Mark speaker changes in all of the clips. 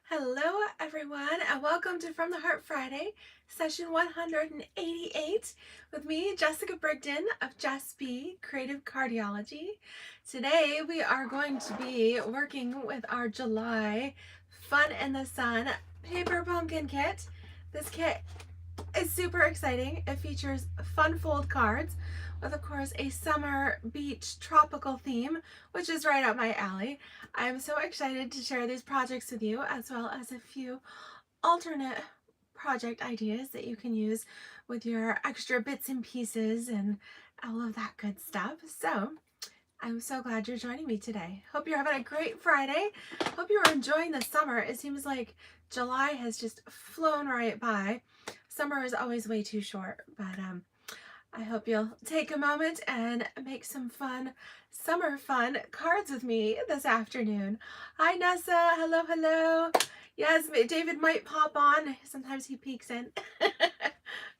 Speaker 1: Hello everyone and welcome to From the Heart Friday, session 188 with me, Jessica Brigden of Creative Cardiology. Today we are going to be working with our July Fun in the Sun paper pumpkin kit. This kit is super exciting. It features fun fold cards with, of course, a summer beach tropical theme, which is right up my alley. I'm so excited to share these projects with you, as well as a few alternate project ideas that you can use with your extra bits and pieces and all of that good stuff. So I'm so glad you're joining me today. Hope you're having a great Friday. Hope you're enjoying the summer. It seems like July has just flown right by. Summer is always way too short, but I hope you'll take a moment and make some fun summer fun cards with me this afternoon. Hi Nessa, hello, hello. Yes, David might pop on. Sometimes he peeks in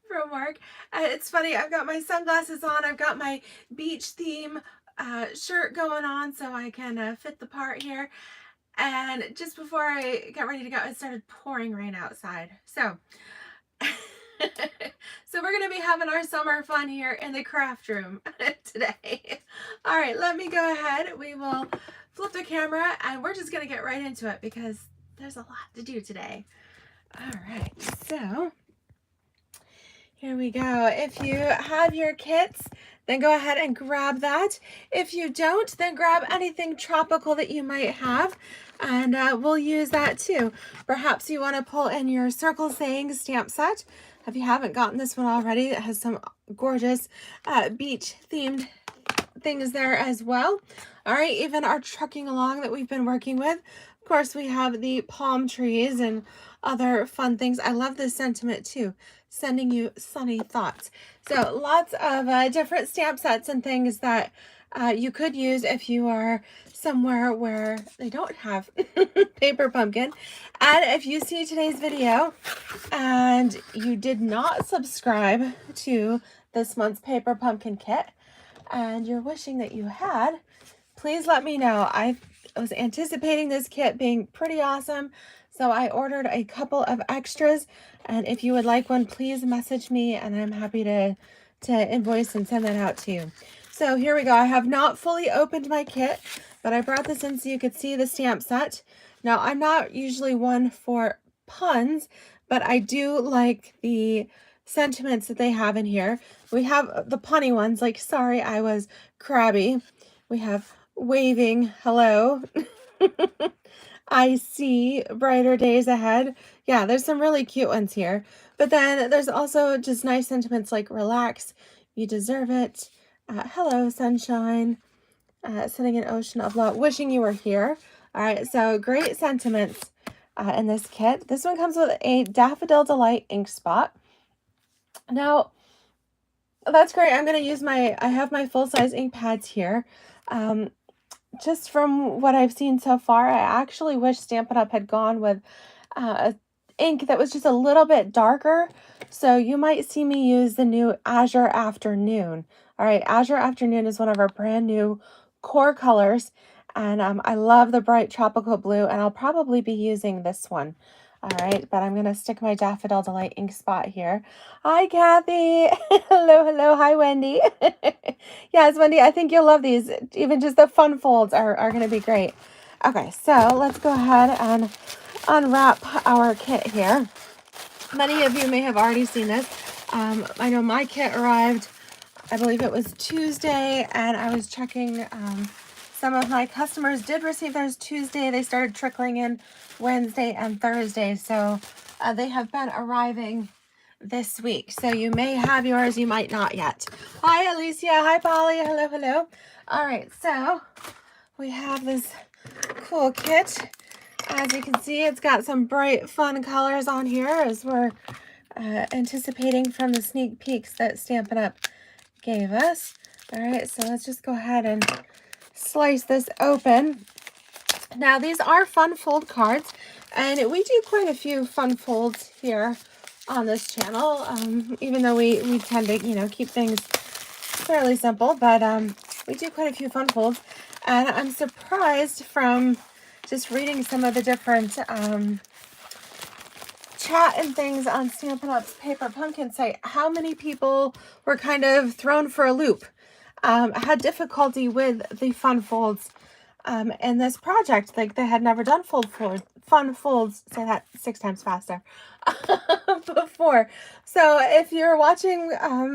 Speaker 1: from work. It's funny, I've got my sunglasses on. I've got my beach theme shirt going on so I can fit the part here. And just before I get ready to go, it started pouring rain outside. So so we're going to be having our summer fun here in the craft room today. All right, let me go ahead. We will flip the camera and we're just going to get right into it because there's a lot to do today. All right, so here we go. If you have your kits, then go ahead and grab that. If you don't, then grab anything tropical that you might have, and we'll use that too. Perhaps you want to pull in your circle sayings stamp set. If you haven't gotten this one already, it has some gorgeous beach themed things there as well. All right, even our trucking along that we've been working with. Of course, we have the palm trees and other fun things. I love this sentiment too, sending you sunny thoughts. So lots of different stamp sets and things that you could use if you are somewhere where they don't have paper pumpkin. And if you see today's video and you did not subscribe to this month's paper pumpkin kit and you're wishing that you had, please let me know. I was anticipating this kit being pretty awesome, so I ordered a couple of extras, and if you would like one, please message me and I'm happy to invoice and send that out to you. So here we go. I have not fully opened my kit, but I brought this in so you could see the stamp set. Now, I'm not usually one for puns, but I do like the sentiments that they have in here. We have the punny ones, like sorry I was crabby. We have waving hello. I see brighter days ahead. Yeah, there's some really cute ones here. But then there's also just nice sentiments like relax, you deserve it, hello sunshine, sending an ocean of love, wishing you were here. All right, so great sentiments in this kit. This one comes with a Daffodil Delight ink spot. Now, that's great. I'm going to use I have my full-size ink pads here. Just from what I've seen so far, I actually wish Stampin' Up! Had gone with ink that was just a little bit darker. So you might see me use the new Azure Afternoon. All right, Azure Afternoon is one of our brand new core colors. And I love the bright tropical blue, and I'll probably be using this one. All right, but I'm going to stick my Daffodil Delight ink spot here. Hi, Kathy. Hello, hello. Hi, Wendy. Yes, Wendy, I think you'll love these. Even just the fun folds are going to be great. Okay, so let's go ahead and unwrap our kit here. Many of you may have already seen this. I know my kit arrived, I believe it was Tuesday, and I was checking. Some of my customers did receive theirs Tuesday. They started trickling in Wednesday and Thursday. So they have been arriving this week. So you may have yours, you might not yet. Hi, Alicia. Hi, Polly. Hello, hello. All right, so we have this cool kit. As you can see, it's got some bright, fun colors on here as we're anticipating from the sneak peeks that Stampin' Up! Gave us. All right, so let's just go ahead and slice this open. Now, these are fun fold cards, and we do quite a few fun folds here on this channel, even though we tend to, keep things fairly simple, but we do quite a few fun folds, and I'm surprised from just reading some of the different chat and things on Stampin' Up's Paper Pumpkin site, how many people were kind of thrown for a loop, had difficulty with the fun folds in this project. Like, they had never done fun folds, say that 6 times faster, before. So if you're watching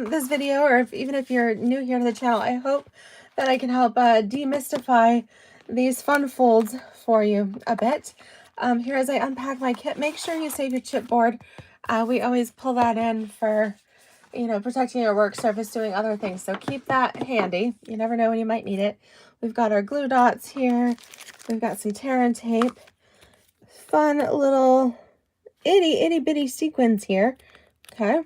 Speaker 1: this video, or even if you're new here to the channel, I hope that I can help demystify these fun folds for you a bit. Here, as I unpack my kit, make sure you save your chipboard. We always pull that in for, you know, protecting your work surface, doing other things. So keep that handy. You never know when you might need it. We've got our glue dots here. We've got some tear and tape. Fun little itty bitty sequins here. Okay.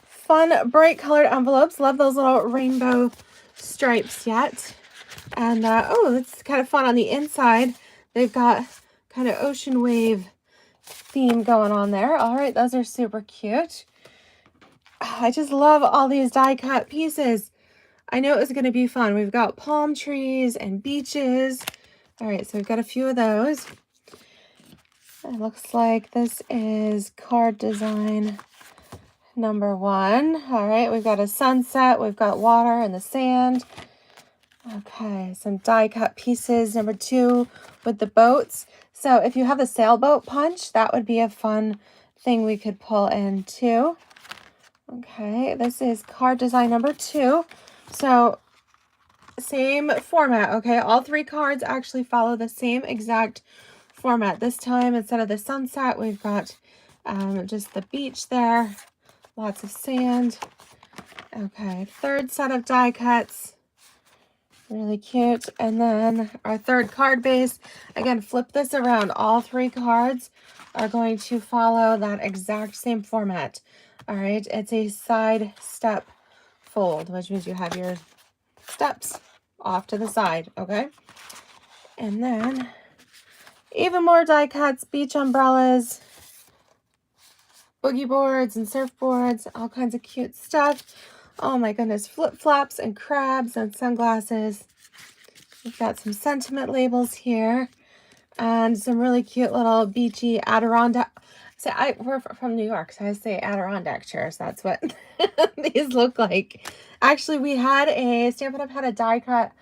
Speaker 1: Fun bright colored envelopes. Love those little rainbow stripes yet. And oh, it's kind of fun on the inside. They've got kind of ocean wave theme going on there. All right, those are super cute. I just love all these die cut pieces. I know it was going to be fun. We've got palm trees and beaches. All right, so we've got a few of those. It looks like this is card design number 1. All right, we've got a sunset. We've got water and the sand. Okay, some die cut pieces, number 2 with the boats. So if you have the sailboat punch, that would be a fun thing we could pull in too. Okay, this is card design number 2. So same format, okay? All 3 cards actually follow the same exact format. This time, instead of the sunset, we've got just the beach there. Lots of sand. Okay, 3rd set of die cuts. Really cute. And then our 3rd card base. Again, flip this around. All 3 cards are going to follow that exact same format. All right, it's a side step fold, which means you have your steps off to the side, okay? And then even more die cuts, beach umbrellas, boogie boards and surfboards, all kinds of cute stuff. Oh my goodness, flip-flops and crabs and sunglasses. We've got some sentiment labels here and some really cute little beachy Adirondack. So we're from New York, so I say Adirondack chairs. That's what these look like. Actually, we had Stampin' Up! Had a die cut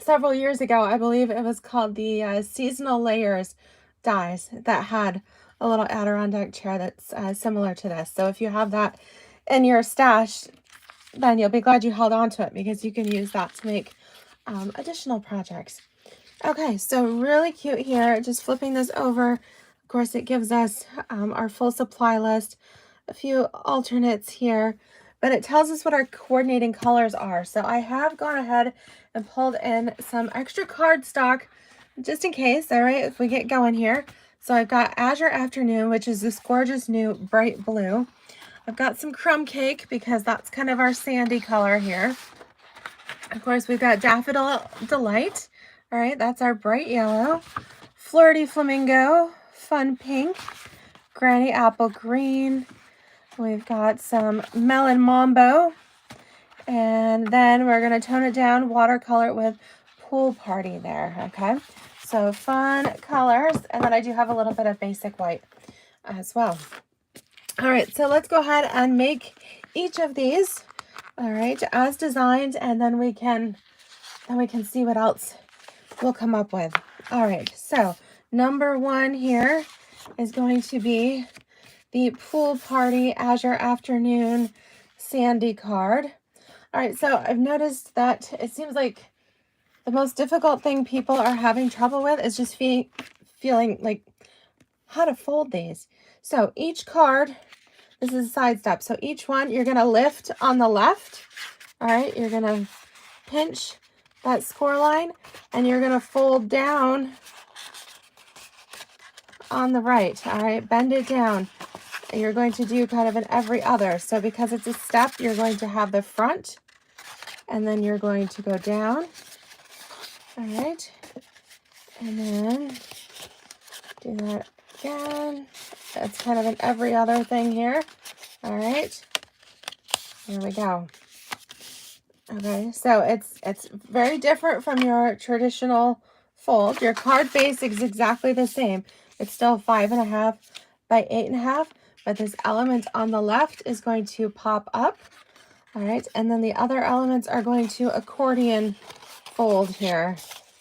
Speaker 1: several years ago. I believe it was called the Seasonal Layers dies that had a little Adirondack chair that's similar to this. So if you have that in your stash, then you'll be glad you held on to it, because you can use that to make additional projects. Okay, so really cute here. Just flipping this over. Of course, it gives us our full supply list, a few alternates here, but it tells us what our coordinating colors are. So I have gone ahead and pulled in some extra cardstock just in case, all right, if we get going here. So I've got Azure Afternoon, which is this gorgeous new bright blue. I've got some Crumb Cake, because that's kind of our sandy color here. Of course, we've got Daffodil Delight. All right, that's our bright yellow. Flirty Flamingo, Fun Pink, Granny Apple Green. We've got some Melon Mambo. And then we're going to tone it down, watercolor with Pool Party there, okay? So fun colors. And then I do have a little bit of basic white as well. All right, so let's go ahead and make each of these, all right, as designed, and then we can see what else we'll come up with. All right, so number 1 here is going to be the Pool Party Azure Afternoon Sandy card. All right, so I've noticed that it seems like the most difficult thing people are having trouble with is just feeling like how to fold these. So each card, this is a side step. So each one you're going to lift on the left. All right, you're going to pinch that score line, and you're going to fold down on the right. All right, bend it down. And you're going to do kind of an every other. So because it's a step, you're going to have the front, and then you're going to go down. All right, and then do that again. That's kind of an every other thing here. All right, here we go. Okay, so it's very different from your traditional fold. Your card base is exactly the same. It's still 5.5 by 8.5, but this element on the left is going to pop up. All right, and then the other elements are going to accordion fold here,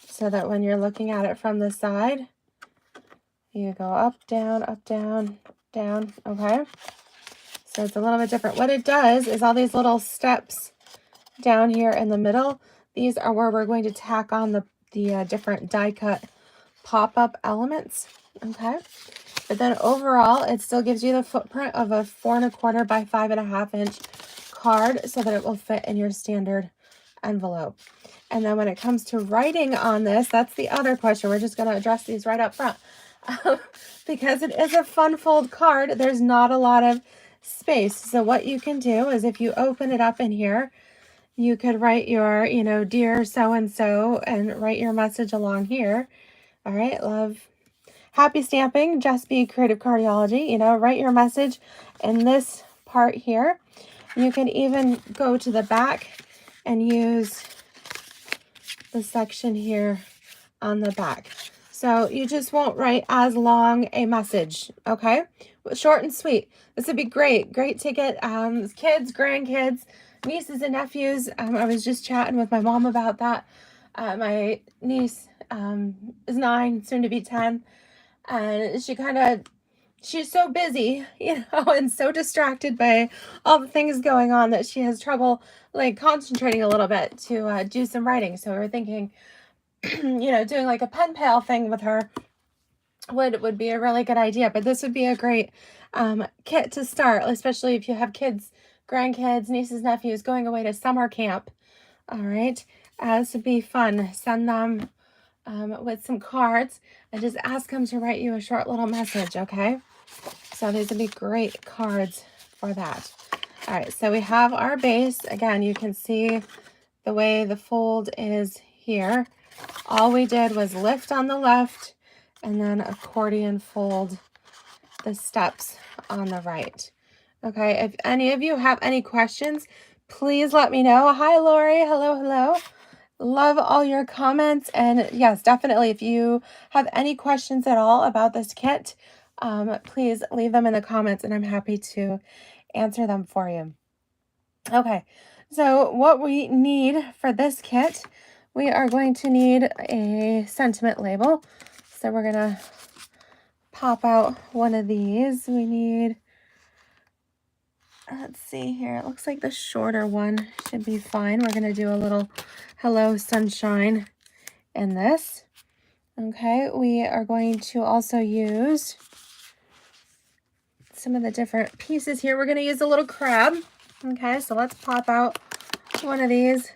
Speaker 1: so that when you're looking at it from the side, you go up, down, down, okay? So it's a little bit different. What it does is all these little steps down here in the middle, these are where we're going to tack on the different die cut pop-up elements, okay? But then overall, it still gives you the footprint of a 4.25 by 5.5 inch card so that it will fit in your standard envelope. And then when it comes to writing on this, that's the other question. We're just going to address these right up front. Because it is a fun fold card, there's not a lot of space. So what you can do is if you open it up in here, you could write your, you know, dear so-and-so and write your message along here. All right, love, happy stamping, JessBCreativeCardiology, you know, write your message in this part here. You can even go to the back and use the section here on the back. So you just won't write as long a message, okay? Short and sweet. This would be great. Great to get kids, grandkids, nieces and nephews. I was just chatting with my mom about that. My niece is 9, soon to be 10. And she's so busy, you know, and so distracted by all the things going on that she has trouble like concentrating a little bit to do some writing. So we were thinking, you know, doing like a pen pal thing with her would be a really good idea. But this would be a great kit to start, especially if you have kids, grandkids, nieces, nephews going away to summer camp. All right, this would be fun. Send them with some cards and just ask them to write you a short little message, okay? So these would be great cards for that. All right, so we have our base. Again, you can see the way the fold is here. All we did was lift on the left and then accordion fold the steps on the right. Okay, if any of you have any questions, please let me know. Hi, Lori. Hello, hello. Love all your comments. And yes, definitely, if you have any questions at all about this kit, please leave them in the comments and I'm happy to answer them for you. Okay, so what we need for this kit, we are going to need a sentiment label. So we're going to pop out one of these. We need, let's see here, it looks like the shorter one should be fine. We're going to do a little hello sunshine in this. Okay, we are going to also use some of the different pieces here. We're going to use a little crab. Okay, so let's pop out one of these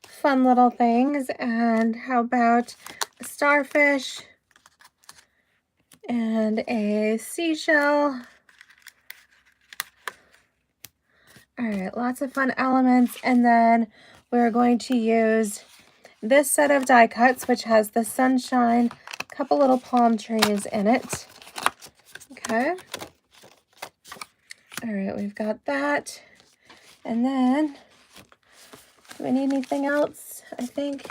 Speaker 1: fun little things. And how about a starfish and a seashell? All right, lots of fun elements. And then we're going to use this set of die cuts, which has the sunshine, a couple little palm trees in it. Okay. All right, we've got that. And then, do we need anything else? I think.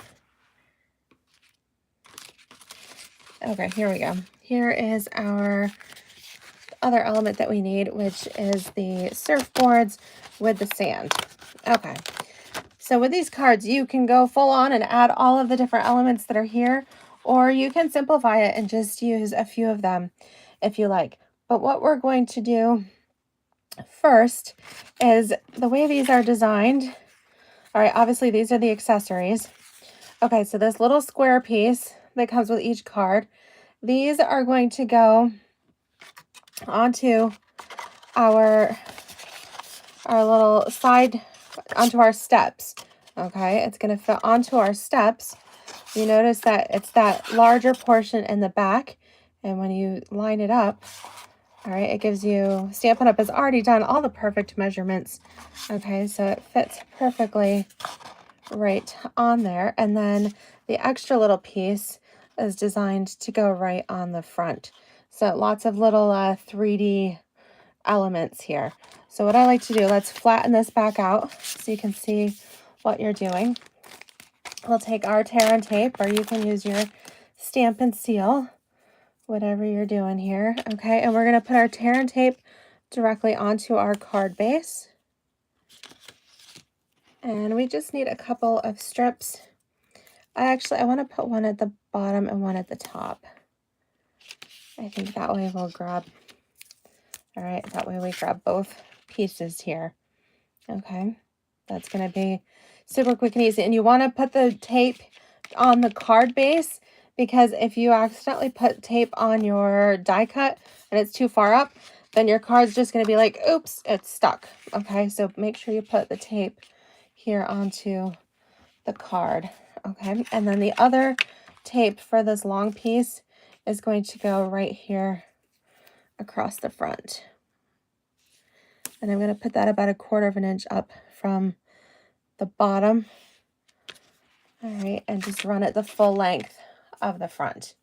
Speaker 1: Okay, here we go. Here is our other element that we need, which is the surfboards with the sand. Okay, so with these cards, you can go full on and add all of the different elements that are here, or you can simplify it and just use a few of them if you like. But what we're going to do first is the way these are designed. All right, obviously these are the accessories. Okay, so this little square piece that comes with each card, these are going to go onto our little side, onto our steps. Okay, it's going to fit onto our steps. You notice that it's that larger portion in the back, and when you line it up, all right, it gives you, Stampin' Up! Has already done all the perfect measurements. Okay, so it fits perfectly right on there. And then the extra little piece is designed to go right on the front. So lots of little 3D elements here. So what I like to do, let's flatten this back out so you can see what you're doing. We'll take our tear and tape, or you can use your Stampin' Seal, whatever you're doing here. Okay, and we're going to put our tear and tape directly onto our card base. And we just need a couple of strips. I want to put one at the bottom and one at the top. I think that way we'll grab, all right, that way we grab both pieces here. Okay, that's going to be super quick and easy. And you want to put the tape on the card base, because if you accidentally put tape on your die cut and it's too far up, then your card's just going to be like, oops, it's stuck. Okay, so make sure you put the tape here onto the card. Okay, and then the other tape for this long piece is going to go right here across the front. And I'm going to put that about 1/4 of an inch up from the bottom. All right, and just run it the full length of the front.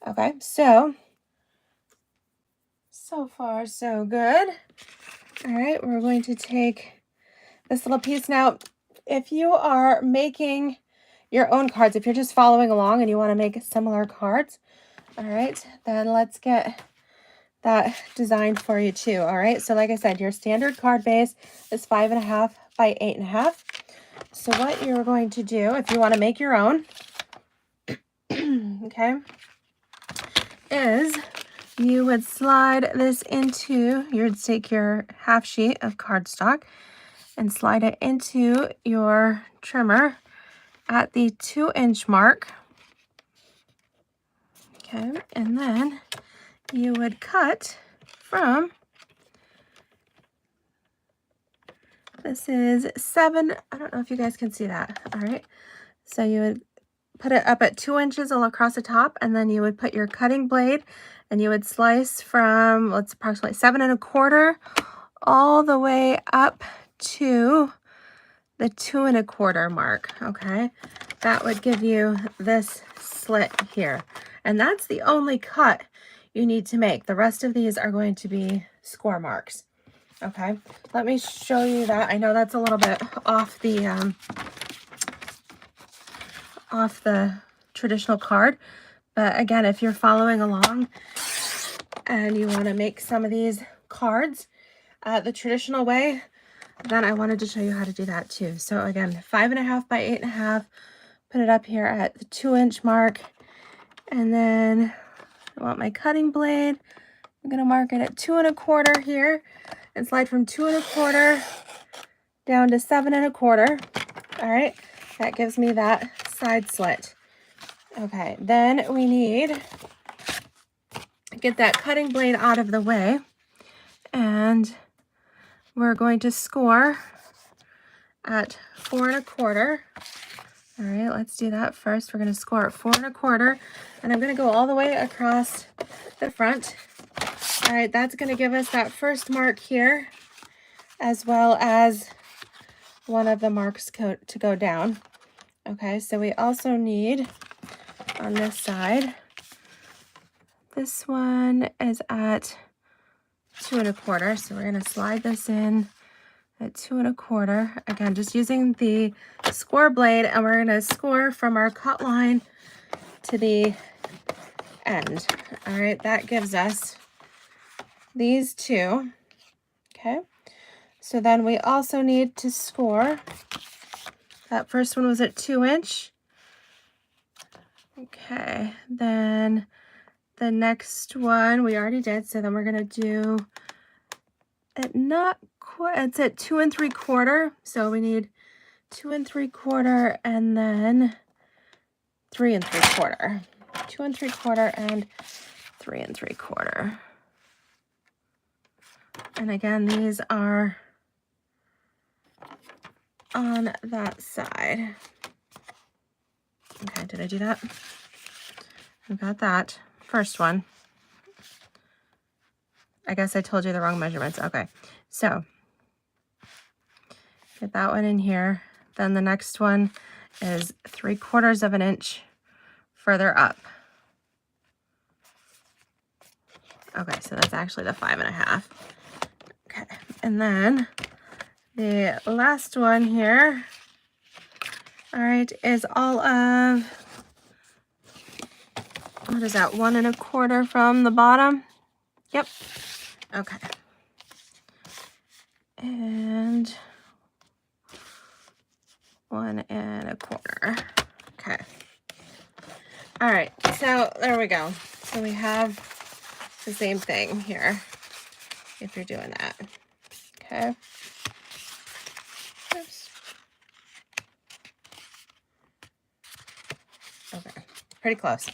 Speaker 1: Okay, so far so good. All right, we're going to take this little piece. Now, if you are making your own cards, if you're just following along and you want to make similar cards, all right, then let's get that designed for you too. All right, so like I said, your standard card base is 5.5 by 8.5. So what you're going to do, if you want to make your own, okay, is you would slide this into, you would take your half sheet of cardstock and slide it into your trimmer at the 2-inch mark. Okay, and then you would cut from, this is 7, I don't know if you guys can see that. All right, so you would put it up at 2 inches all across the top, and then you would put your cutting blade and you would slice from, let's approximately 7 1/4 all the way up to the 2 1/4 mark. Okay, that would give you this slit here, and that's the only cut you need to make. The rest of these are going to be score marks. Okay, let me show you that. I know that's a little bit off the traditional card, but again, if you're following along and you want to make some of these cards the traditional way, then I wanted to show you how to do that too. So again, 5.5 by 8.5, put it up here at the 2-inch mark, and then I want my cutting blade. I'm going to mark it at 2 1/4 here and slide from 2 1/4 down to 7 1/4. All right, that gives me that side slit. Okay, then we need to get that cutting blade out of the way, and we're going to score at 4 1/4. All right, let's do that first. We're going to score at 4 1/4, and I'm going to go all the way across the front. All right, that's going to give us that first mark here, as well as one of the marks to go down. Okay, so we also need on this side, this one is at 2 1/4, so we're going to slide this in at 2 1/4. Again, just using the score blade, and we're going to score from our cut line to the end. All right, that gives us these two. Okay, so then we also need to score, that first one was at 2 inch. Okay, then the next one we already did, so then we're going to do it, not quite, it's at 2 3/4, so we need 2 3/4 and then 3 3/4. 2 3/4 and 3 3/4. And again, these are on that side. Okay, did I do that? I got that first one. I guess I told you the wrong measurements. Okay, so get that one in here. Then the next one is 3/4 of an inch further up. Okay, so that's actually the 5.5. Okay, and then the last one here all right, is all of, what is that, 1 1/4 from the bottom? Yep. Okay. And 1 1/4. Okay. All right, so there we go. So we have the same thing here if you're doing that. Okay. Oops. Okay, pretty close.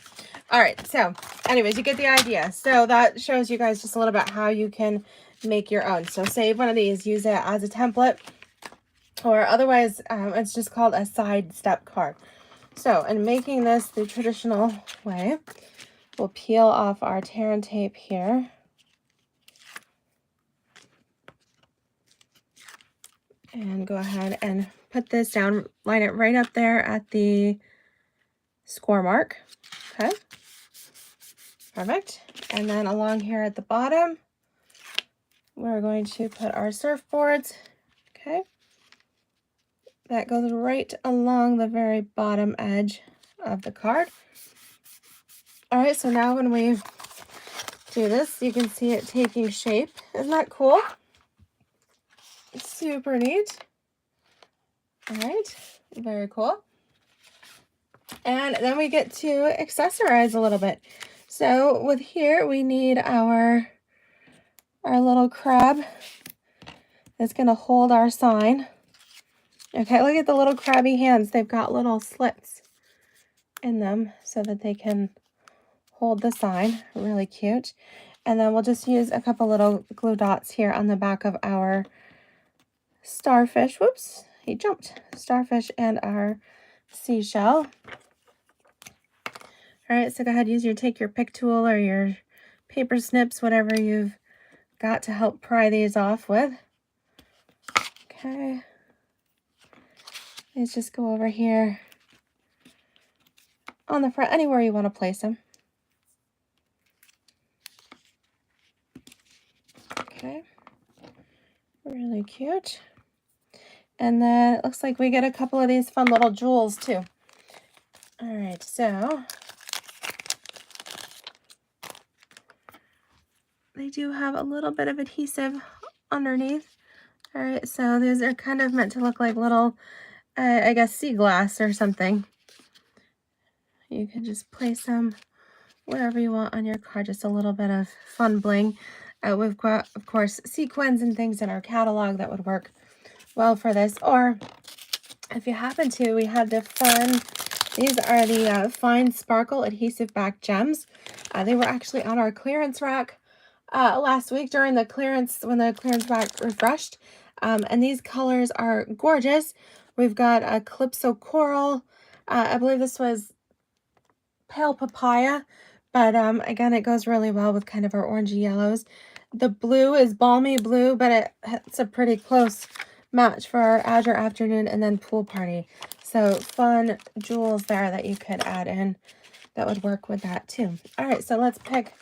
Speaker 1: All right, so anyways, you get the idea. So that shows you guys just a little bit how you can make your own. So save one of these, use it as a template, or otherwise it's just called a side step card. So in making this the traditional way, we'll peel off our tear and tape here. And go ahead and put this down, line it right up there at the score mark. Okay, perfect. And then along here at the bottom, we're going to put our surfboards. Okay, that goes right along the very bottom edge of the card. All right, so now when we do this, you can see it taking shape. Isn't that cool? It's super neat. All right, very cool. And then we get to accessorize a little bit. So with here, we need our little crab that's going to hold our sign. Okay, look at the little crabby hands. They've got little slits in them so that they can hold the sign. Really cute. And then we'll just use a couple little glue dots here on the back of our starfish. Whoops, he jumped. Starfish and our seashell. All right, so go ahead, take your pick tool or your paper snips, whatever you've got to help pry these off with. Okay. Let's just go over here on the front, anywhere you want to place them. Okay. Really cute. And then it looks like we get a couple of these fun little jewels too. All right, so they do have a little bit of adhesive underneath. All right, so these are kind of meant to look like little, I guess, sea glass or something. You can just place them wherever you want on your card, just a little bit of fun bling. We've got, of course, sequins and things in our catalog that would work well for this. Or if you happen to, we have the fun, these are the fine sparkle adhesive back gems. They were actually on our clearance rack last week during the clearance, when the clearance rack refreshed. And these colors are gorgeous. We've got a Calypso Coral. I believe this was Pale Papaya, but again, it goes really well with kind of our orangey yellows. The blue is Balmy Blue, but it's a pretty close match for our Azure Afternoon and then Pool Party. So fun jewels there that you could add in that would work with that too. All right, so let's pick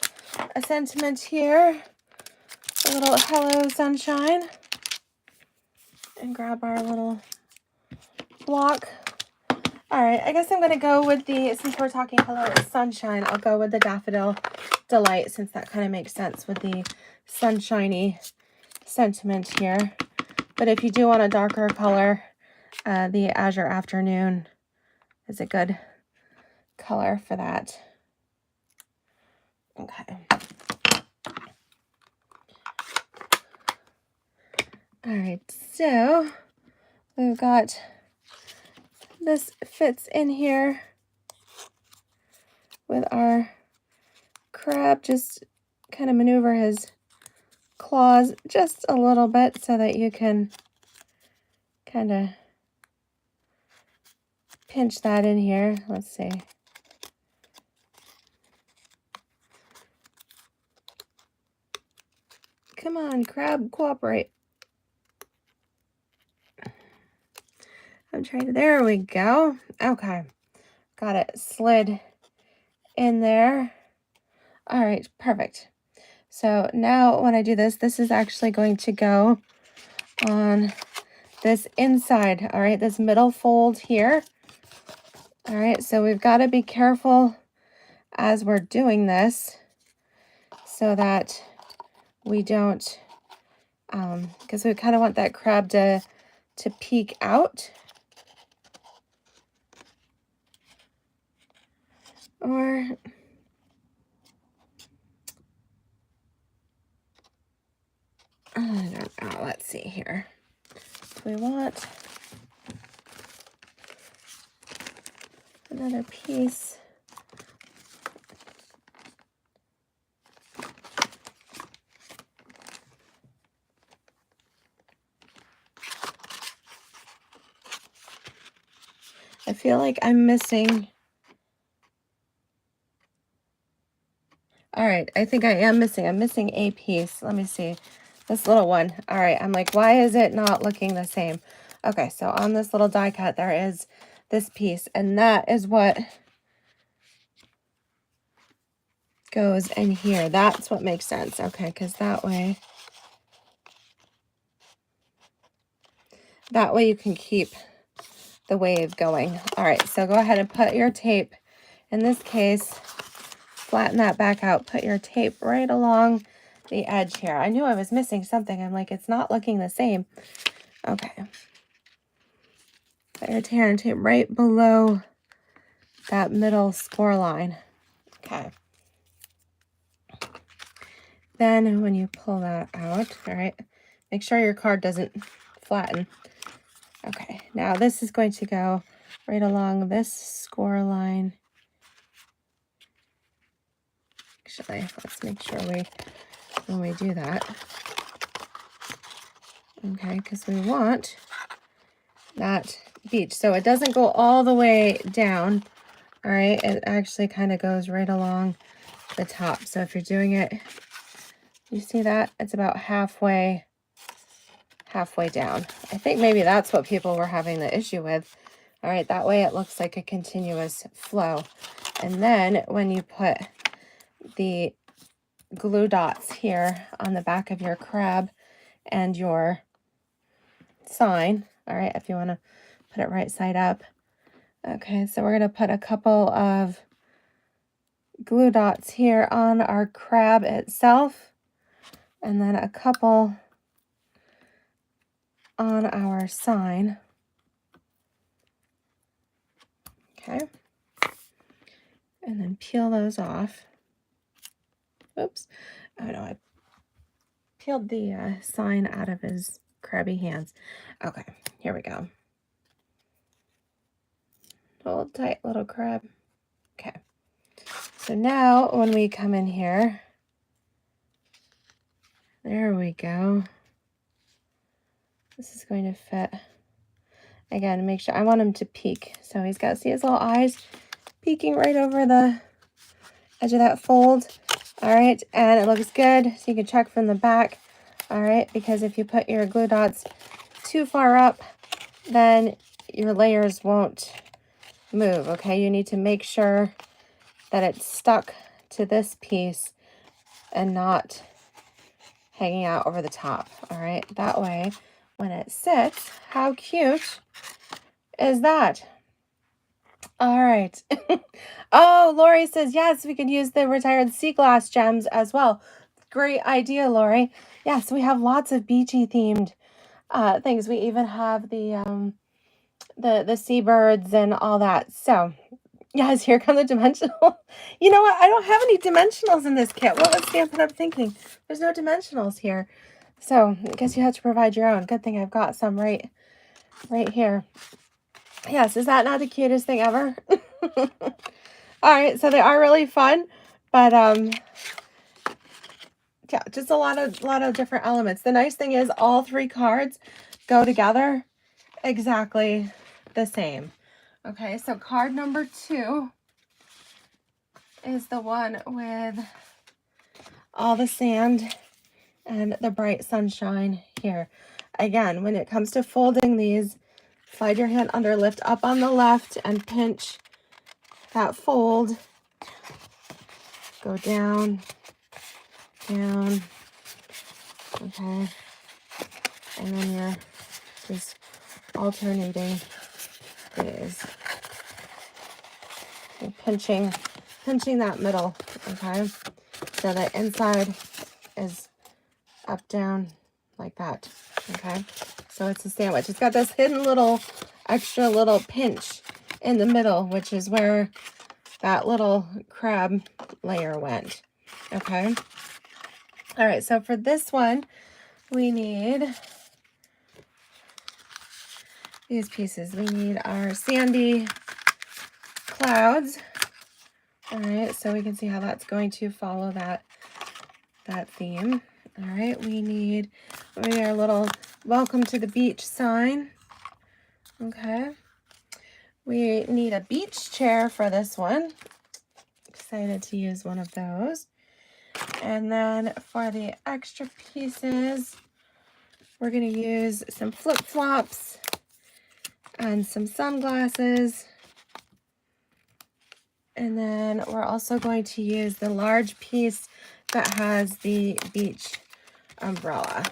Speaker 1: a sentiment here. A little Hello Sunshine. And grab our little block. All right, I guess I'm going to go with the, since we're talking Hello Sunshine, I'll go with the Daffodil Delight, since that kind of makes sense with the sunshiny sentiment here. But if you do want a darker color, the Azure Afternoon is a good color for that. Okay. All right, so we've got, this fits in here with our crab. Just kind of maneuver his claws just a little bit so that you can kind of pinch that in here. Let's see. Come on, crab, cooperate. I'm trying to, there we go. Okay, got it slid in there. All right, perfect. So now when I do this, this is actually going to go on this inside, all right, this middle fold here. All right, so we've got to be careful as we're doing this so that we don't, because we kind of want that crab to peek out. Or I don't know, let's see here. We want another piece. I feel like I'm missing. All right, I think I am missing. I'm missing a piece. Let me see. This little one. All right, I'm like, why is it not looking the same? Okay, so on this little die cut, there is this piece, and that is what goes in here. That's what makes sense. Okay, because that way you can keep the wave going. All right, so go ahead and put your tape, in this case, flatten that back out, put your tape right along the edge here. I knew I was missing something. I'm like, it's not looking the same. Okay. Put your tear and tape right below that middle score line. Okay. Then when you pull that out, all right, make sure your card doesn't flatten. Okay, now this is going to go right along this score line. Actually, let's make sure when we do that, okay, because we want that beach. So it doesn't go all the way down, all right? It actually kind of goes right along the top. So if you're doing it, you see that? It's about halfway down. I think maybe that's what people were having the issue with. All right, that way it looks like a continuous flow. And then when you put the glue dots here on the back of your crab and your sign, all right, if you want to put it right side up. Okay, so we're going to put a couple of glue dots here on our crab itself, and then a couple on our sign. Okay, and then peel those off. Oops. Oh no, I peeled the sign out of his crabby hands. Okay, here we go. Hold tight, little crab. Okay. So now when we come in here, there we go. This is going to fit. Again, make sure, I want him to peek. So he's got to see his little eyes peeking right over the edge of that fold. All right, and it looks good. So you can check from the back. All right, because if you put your glue dots too far up, then your layers won't move. Okay, you need to make sure that it's stuck to this piece and not hanging out over the top. All right, that way when it sits, how cute is that? All right. Oh, Lori says, yes, we could use the retired sea glass gems as well. Great idea, Lori. Yes, we have lots of beachy themed things. We even have the seabirds and all that. So yes, here come the dimensional. You know what? I don't have any dimensionals in this kit. What was Stampin' Up thinking? There's no dimensionals here. So I guess you have to provide your own. Good thing I've got some right here. Yes, is that not the cutest thing ever? All right, so they are really fun, but yeah, just a lot of different elements. The nice thing is all three cards go together exactly the same. Okay, so card number 2 is the one with all the sand and the bright sunshine here. Again, when it comes to folding these, slide your hand under, lift up on the left and pinch that fold. Go down, down, okay. And then you're just alternating these. pinching that middle, okay? So the inside is up, down, like that, okay? So it's a sandwich. It's got this hidden little, extra little pinch in the middle, which is where that little crab layer went, okay? All right, so for this one, we need these pieces. We need our sandy clouds. All right, so we can see how that's going to follow that theme. All right, we need our little welcome to the beach sign. Okay, we need a beach chair for this one. Excited to use one of those. And then for the extra pieces, we're going to use some flip-flops and some sunglasses. And then we're also going to use the large piece that has the beach umbrella.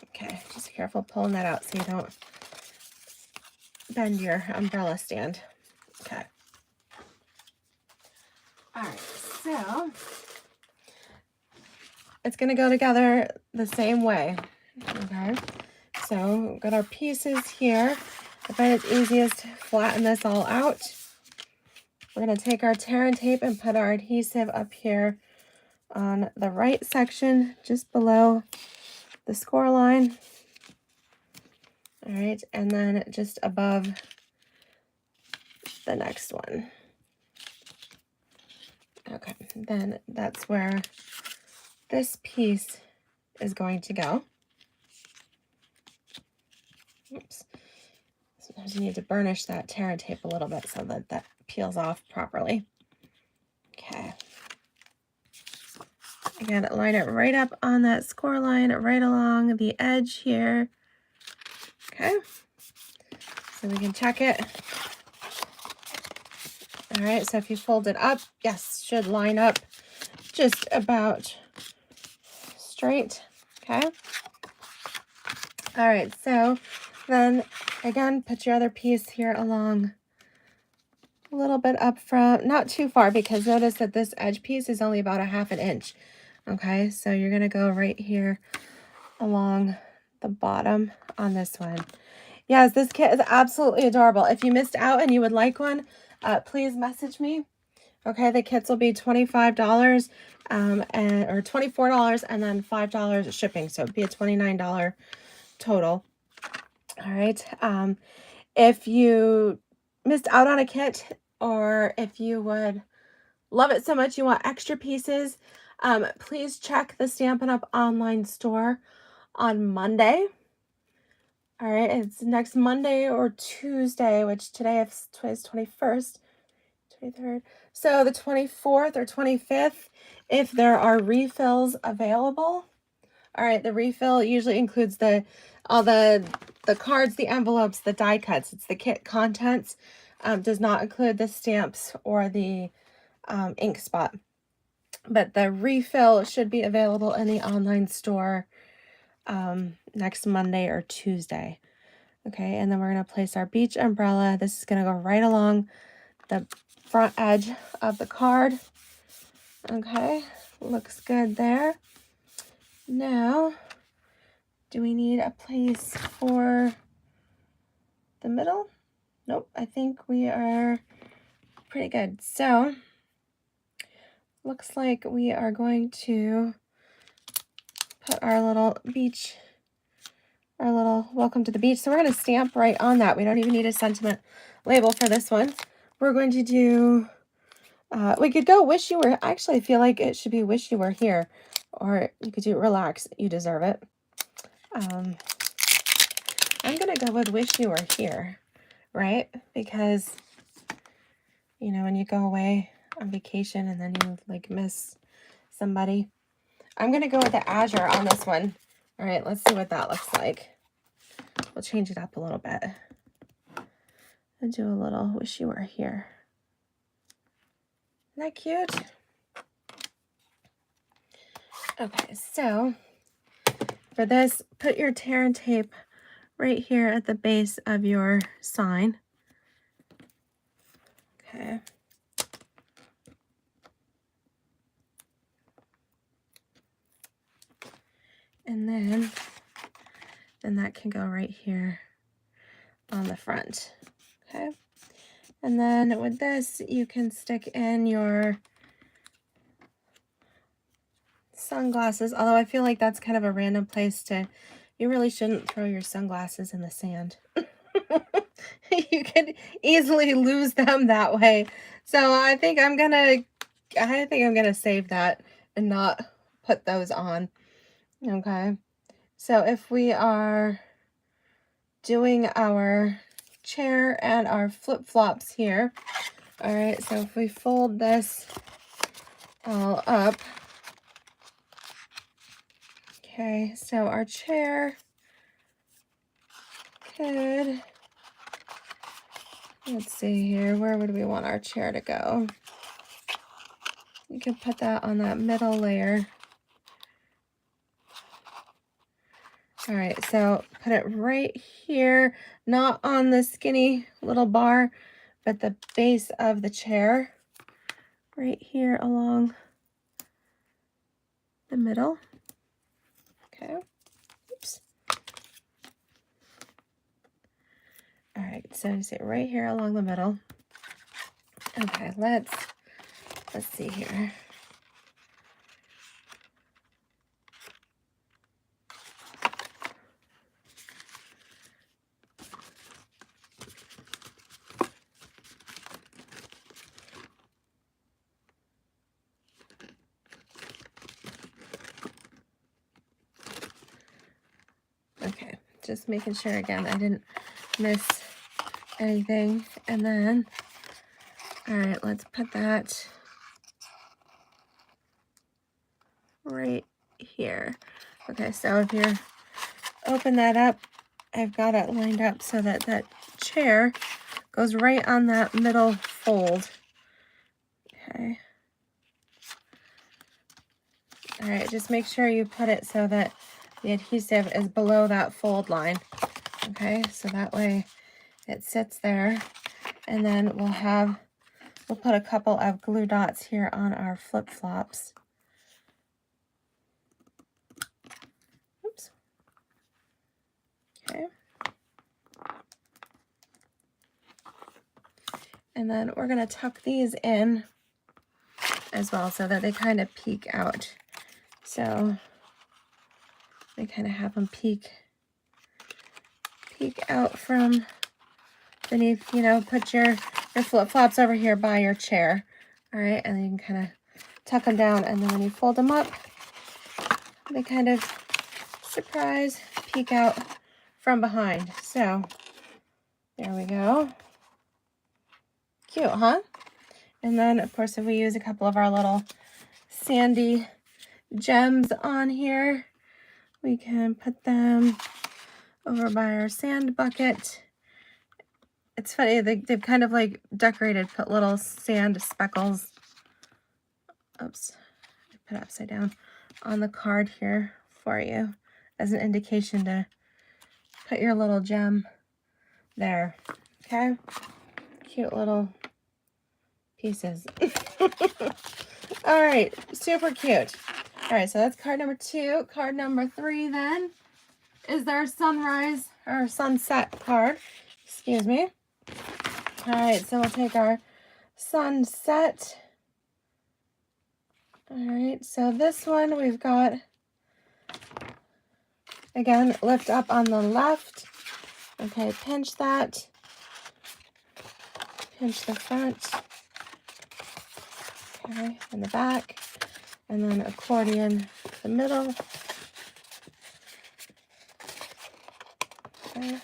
Speaker 1: Okay, just careful pulling that out so you don't bend your umbrella stand. Okay. All right, so it's going to go together the same way. Okay, so we've got our pieces here. I find it's easiest to flatten this all out. We're going to take our tear and tape and put our adhesive up here on the right section, just below the score line. All right, and then just above the next one. Okay, then that's where this piece is going to go. Oops. Sometimes you need to burnish that tear and tape a little bit so that that peels off properly. Okay. Again, line it right up on that score line, right along the edge here. Okay. So we can check it. All right, so if you fold it up, yes, should line up just about straight. Okay. All right, so then again, put your other piece here along a little bit up front, not too far, because notice that this edge piece is only about 1/2 inch. Okay, so you're gonna go right here along the bottom on this one. Yes, this kit is absolutely adorable. If you missed out and you would like one, please message me. Okay, the kits will be $25 or $24 and then $5 shipping, so it'd be a $29 total. All right. If you missed out on a kit, or if you would love it so much you want extra pieces, please check the Stampin' Up! Online store on Monday. All right, it's next Monday or Tuesday, which today is 21st, 23rd. So the 24th or 25th, if there are refills available. All right, the refill usually includes all the cards, the envelopes, the die cuts. It's the kit contents. Does not include the stamps or the ink spot. But the refill should be available in the online store next Monday or Tuesday. Okay, and then we're going to place our beach umbrella. This is going to go right along the front edge of the card. Okay, looks good there. Now, do we need a place for the middle? Nope, I think we are pretty good. So, looks like we are going to put our little beach, our little welcome to the beach. So we're going to stamp right on that. We don't even need a sentiment label for this one. We're going to do, we could go wish you were, actually I feel like it should be wish you were here. Or you could do relax, you deserve it. I'm going to go with wish you were here, right? Because, you know, when you go away on vacation and then you like miss somebody. I'm going to go with the azure on this one. All right, let's see what that looks like. We'll change it up a little bit. And do a little wish you were here. Isn't that cute? Okay, so for this, put your tear and tape right here at the base of your sign. Okay. And then that can go right here on the front. Okay. And then with this, you can stick in your sunglasses, although I feel like that's kind of a random place to, you really shouldn't throw your sunglasses in the sand. You could easily lose them that way. So I think I'm gonna save that and not put those on. Okay. So if we are doing our chair and our flip-flops here, all right, so if we fold this all up, okay, so our chair could, let's see here, where would we want our chair to go? You can put that on that middle layer. All right, so put it right here, not on the skinny little bar, but the base of the chair, right here along the middle. Okay, oops. All right, so you sit right here along the middle. Okay, let's see here. Okay, just making sure again I didn't miss anything. And then, all right, let's put that right here. Okay, so if you open that up, I've got it lined up so that that chair goes right on that middle fold. Okay. All right, just make sure you put it so that the adhesive is below that fold line. Okay, so that way it sits there. And then we'll put a couple of glue dots here on our flip-flops. Oops. Okay. And then we're going to tuck these in as well so that they kind of peek out. So they kind of have them peek out from beneath, you know, put your flip-flops over here by your chair. All right, and then you can kind of tuck them down, and then when you fold them up, they kind of surprise peek out from behind. So there we go. Cute, huh? And then, of course, if we use a couple of our little sandy gems on here, we can put them over by our sand bucket. It's funny, they've kind of like decorated, put little sand speckles. Oops, I put it upside down on the card here for you as an indication to put your little gem there. Okay, cute little pieces. All right, super cute. All right, so that's card number 2. Card number 3 then is our sunrise or sunset card. Excuse me. All right, so we'll take our sunset. All right, so this one we've got, again, lift up on the left. Okay, pinch that. Pinch the front. Okay, and the back. And then accordion the middle. Okay.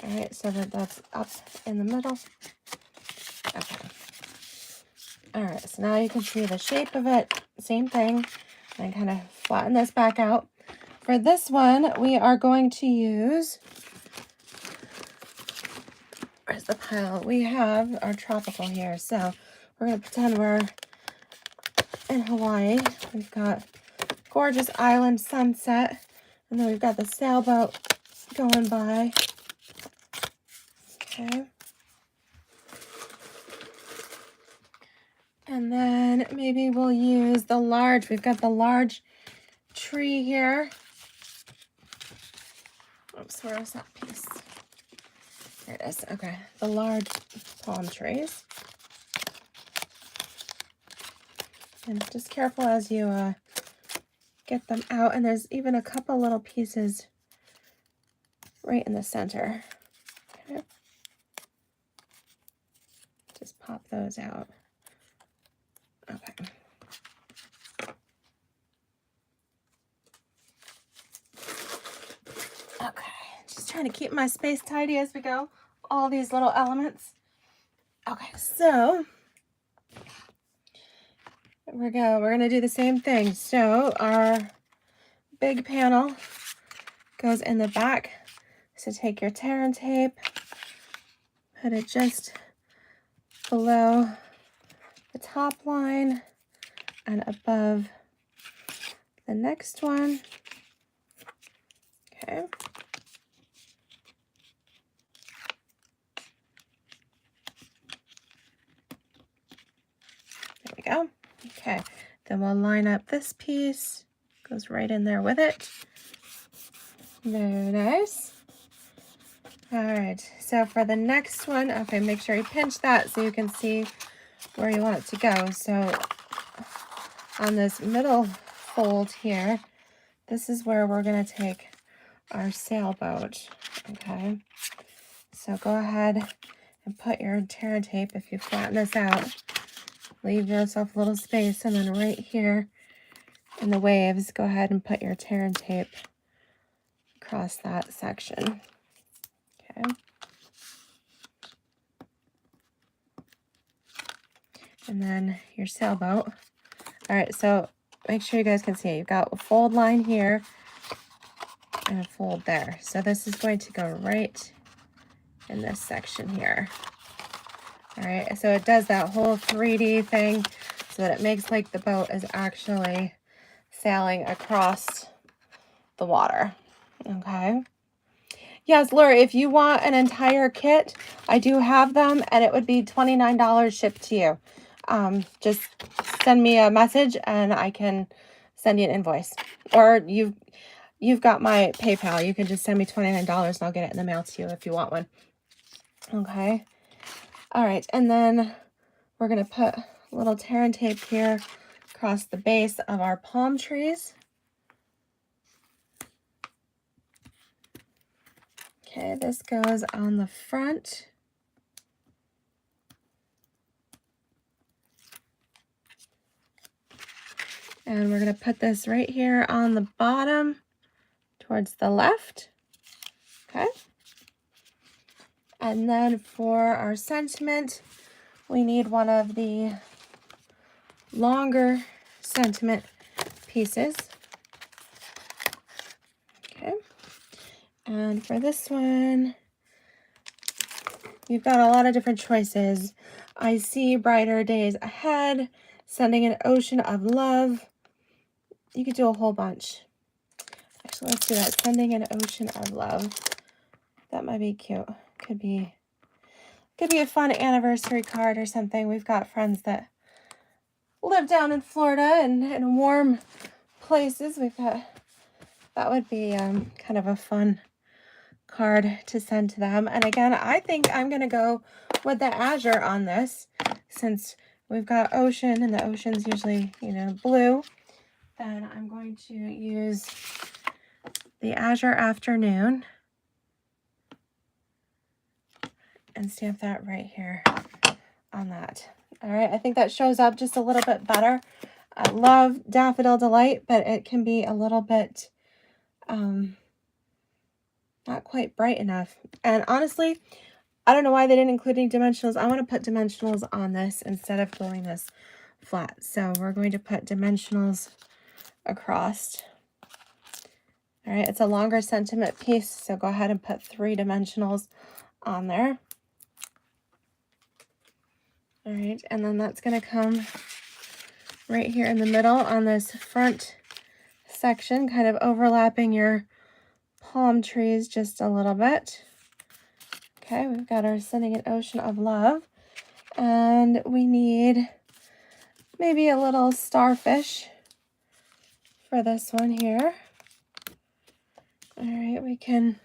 Speaker 1: All right, so that's up in the middle. Okay. All right, so now you can see the shape of it. Same thing. And kind of flatten this back out. For this one, we are going to use, where's the pile? We have our tropical here. So we're going to pretend we're in Hawaii. We've got gorgeous island sunset. And then we've got the sailboat going by. Okay. will use the large. We've got the large tree here. Oops, where was that piece? There it is. Okay, the large palm trees. And just careful as you get them out. And there's even a couple little pieces right in the center. Okay. Just pop those out. Okay. Okay, just trying to keep my space tidy as we go. All these little elements. Okay, so we're gonna do the same thing. So our big panel goes in the back. So take your tear and tape, put it just below the top line and above the next one. Okay. There we go. Okay, then we'll line up this piece. Goes right in there with it. Very nice. All right, so for the next one, okay, make sure you pinch that so you can see where you want it to go. So on this middle fold here, this is where we're gonna take our sailboat, okay? So go ahead and put your tear and tape, if you flatten this out, leave yourself a little space, and then right here in the waves, go ahead and put your tear and tape across that section, okay? And then your sailboat. All right, so make sure you guys can see it. You've got a fold line here and a fold there. So this is going to go right in this section here. All right, so it does that whole 3D thing so that it makes like the boat is actually sailing across the water, okay? Yes, Laura, if you want an entire kit, I do have them, and it would be $29 shipped to you. Just send me a message and I can send you an invoice. Or you've got my PayPal. You can just send me $29 and I'll get it in the mail to you if you want one. Okay. All right, and then we're going to put a little tear and tape here across the base of our palm trees. Okay, this goes on the front. And we're going to put this right here on the bottom towards the left. Okay. And then for our sentiment, we need one of the longer sentiment pieces. Okay. And for this one, you've got a lot of different choices. I see brighter days ahead, sending an ocean of love. You could do a whole bunch. Actually, let's do that. Sending an ocean of love. That might be cute. Could be a fun anniversary card or something. We've got friends that live down in Florida and in warm places. That would be kind of a fun card to send to them. And again, I think I'm going to go with the azure on this, since we've got ocean and the ocean's usually, blue. Then I'm going to use the azure afternoon and stamp that right here on that. All right, I think that shows up just a little bit better. I love Daffodil Delight, but it can be a little bit not quite bright enough. And honestly, I don't know why they didn't include any dimensionals. I want to put dimensionals on this instead of gluing this flat. So we're going to put dimensionals across. All right, it's a longer sentiment piece, so go ahead and put 3 dimensionals on there. All right, and then that's going to come right here in the middle on this front section, kind of overlapping your palm trees just a little bit. Okay, we've got our Sending an Ocean of Love, and we need maybe a little starfish for this one here. All right, we can,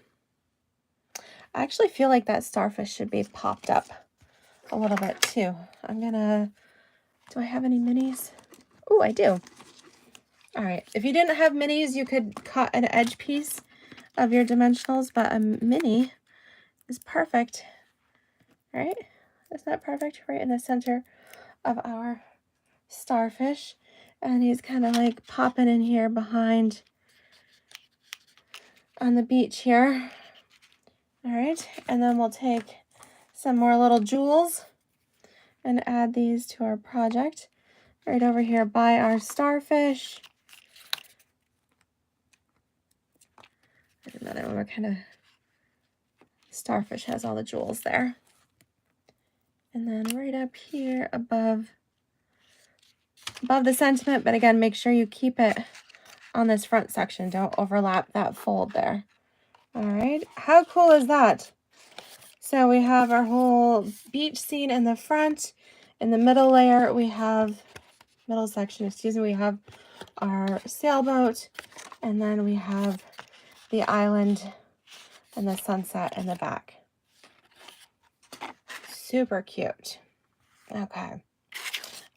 Speaker 1: I actually feel like that starfish should be popped up a little bit too. I'm gonna, do I have any minis? Oh, I do. All right, if you didn't have minis, you could cut an edge piece of your dimensionals, but a mini is perfect, right? Isn't that perfect? Right in the center of our starfish. And he's kind of like popping in here behind on the beach here. All right, and then we'll take some more little jewels and add these to our project right over here by our starfish. Another one, we're kind of, starfish has all the jewels there. And then right up here above the sentiment, but again, make sure you keep it on this front section. Don't overlap that fold there. All right, how cool is that? So we have our whole beach scene in the front. In the middle layer, we have, middle section, excuse me, we have our sailboat, and then we have the island and the sunset in the back. Super cute. Okay.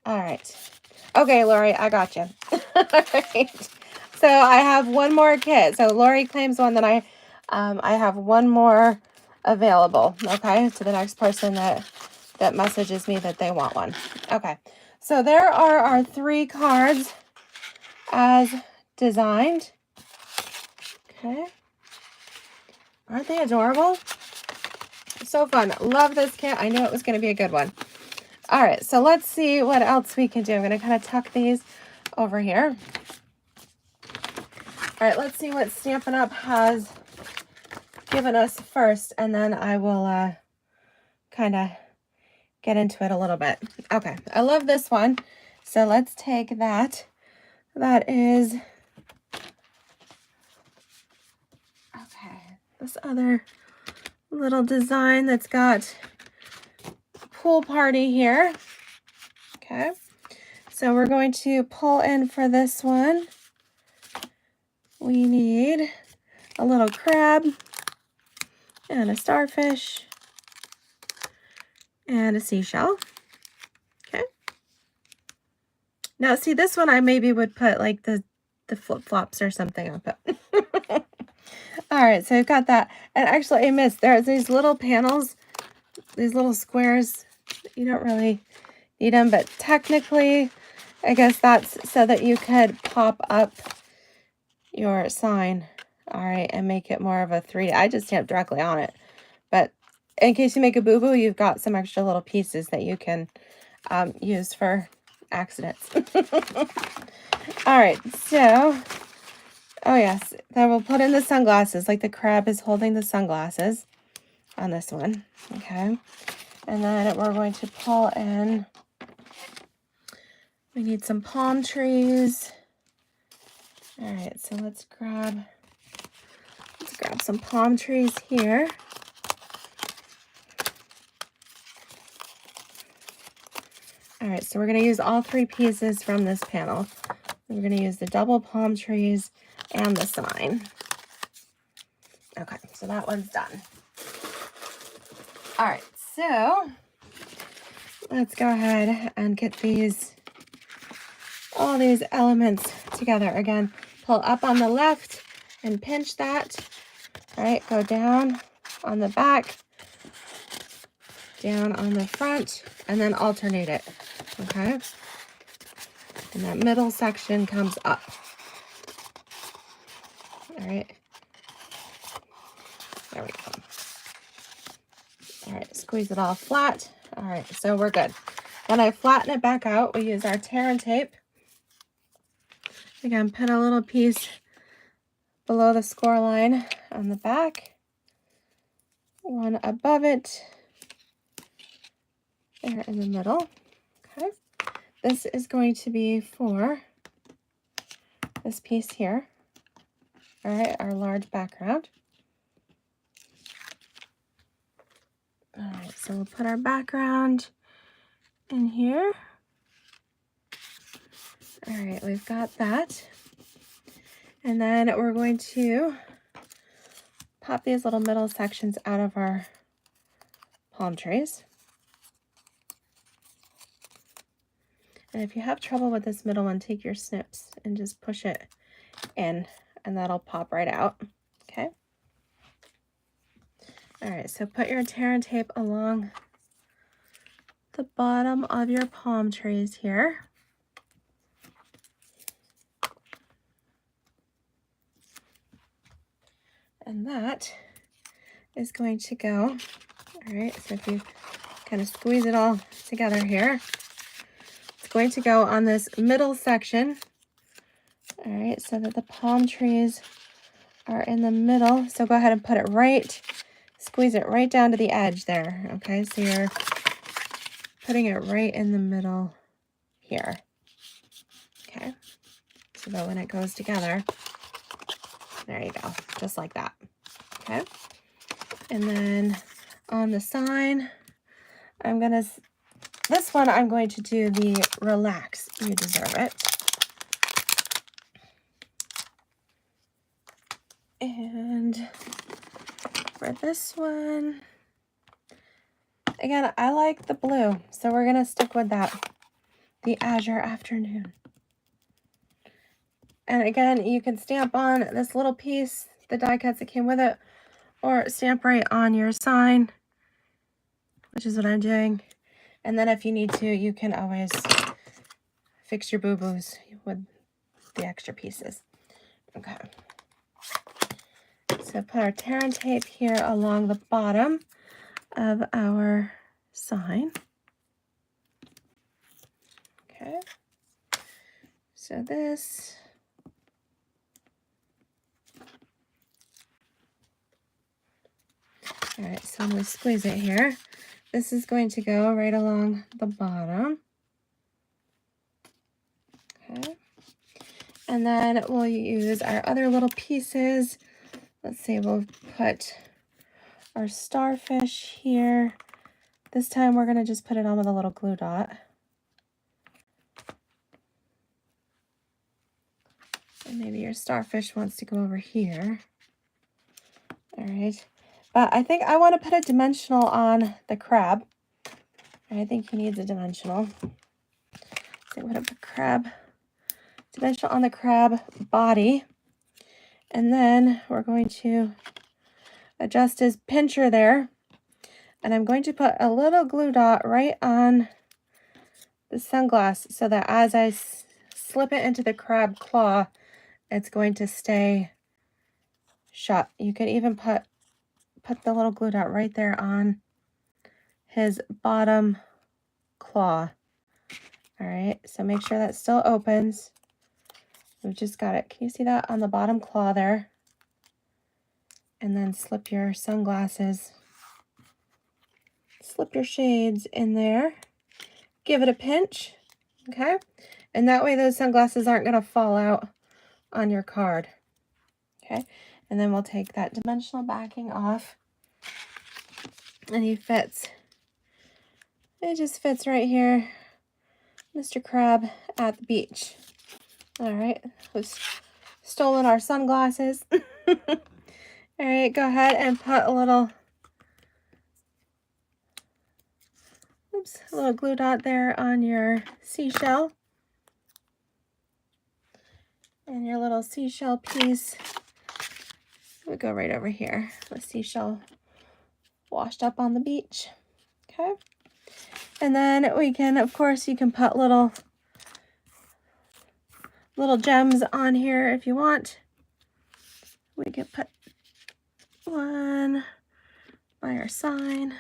Speaker 1: All right. Okay, Lori, I got you. All right. So I have one more kit. So Lori claims one, that I have one more available. Okay, to the next person that messages me that they want one. Okay. So there are our 3 cards as designed. Okay. Aren't they adorable? So fun. Love this kit. I knew it was going to be a good one. All right, so let's see what else we can do. I'm going to kind of tuck these over here. All right, let's see what Stampin' Up! Has given us first, and then I will kind of get into it a little bit. Okay, I love this one. So let's take that. That is, okay, this other little design that's got pool party here. Okay, so we're going to pull in for this one. We need a little crab and a starfish and a seashell. Okay. Now see, this one I maybe would put like the flip-flops or something up it. All right, so I've got that. And actually I missed, there's these little panels, these little squares. You don't really need them, but technically I guess that's so that you could pop up your sign. All right, and make it more of a 3D. I just stamped directly on it, but in case you make a boo-boo, you've got some extra little pieces that you can use for accidents. All right, so, oh yes, then we'll put in the sunglasses, like the crab is holding the sunglasses on this one. Okay, and then we're going to pull in, we need some palm trees. All right, so let's grab some palm trees here. All right, so we're going to use all 3 pieces from this panel. We're going to use the double palm trees and the sign. Okay, so that one's done. All right, so let's go ahead and get all these elements together. Again, pull up on the left and pinch that. All right, go down on the back, down on the front, and then alternate it. Okay, and that middle section comes up. All right, there we go. All right, squeeze it all flat. All right, so we're good. When I flatten it back out, we use our tear and tape. Again, put a little piece below the score line on the back, one above it, there in the middle. Okay, this is going to be for this piece here. All right, our large background. All right, so we'll put our background in here. All right, we've got that. And then we're going to pop these little middle sections out of our palm trees. And if you have trouble with this middle one, take your snips and just push it in, and that'll pop right out. Okay. All right, so put your tear and tape along the bottom of your palm trees here. And that is going to go, all right, so if you kind of squeeze it all together here, it's going to go on this middle section, all right, so that the palm trees are in the middle. So go ahead and put it right, squeeze it right down to the edge there, okay? So you're putting it right in the middle here, okay? So that when it goes together, there you go, just like that, okay? And then on the sign, this one I'm going to do the relax, you deserve it. And for this one, again, I like the blue, so we're gonna stick with that, the Azure Afternoon. And again, you can stamp on this little piece, the die cuts that came with it, or stamp right on your sign, which is what I'm doing. And then if you need to, you can always fix your boo-boos with the extra pieces. Okay. So put our tear and tape here along the bottom of our sign. Okay. So this, all right, so I'm going to squeeze it here. This is going to go right along the bottom. Okay. And then we'll use our other little pieces. Let's see, we'll put our starfish here. This time we're going to just put it on with a little glue dot. And maybe your starfish wants to go over here. All right. But I think I want to put a dimensional on the crab. I think he needs a dimensional. So I'm going to put crab, dimensional on the crab body. And then we're going to adjust his pincher there. And I'm going to put a little glue dot right on the sunglass so that as I slip it into the crab claw, it's going to stay shut. You could even put the little glue dot right there on his bottom claw. All right, so make sure that still opens. We've just got it. Can you see that on the bottom claw there? And then slip your sunglasses, slip your shades in there. Give it a pinch, okay? And that way those sunglasses aren't gonna fall out on your card, okay? And then we'll take that dimensional backing off. And he fits. It just fits right here. Mr. Crab at the beach. All right, who's stolen our sunglasses? All right, go ahead and put a little, oops, a little glue dot there on your seashell. And your little seashell piece would go right over here. The seashell washed up on the beach. Okay. And then we can, of course, you can put little gems on here if you want. We could put one by our sign.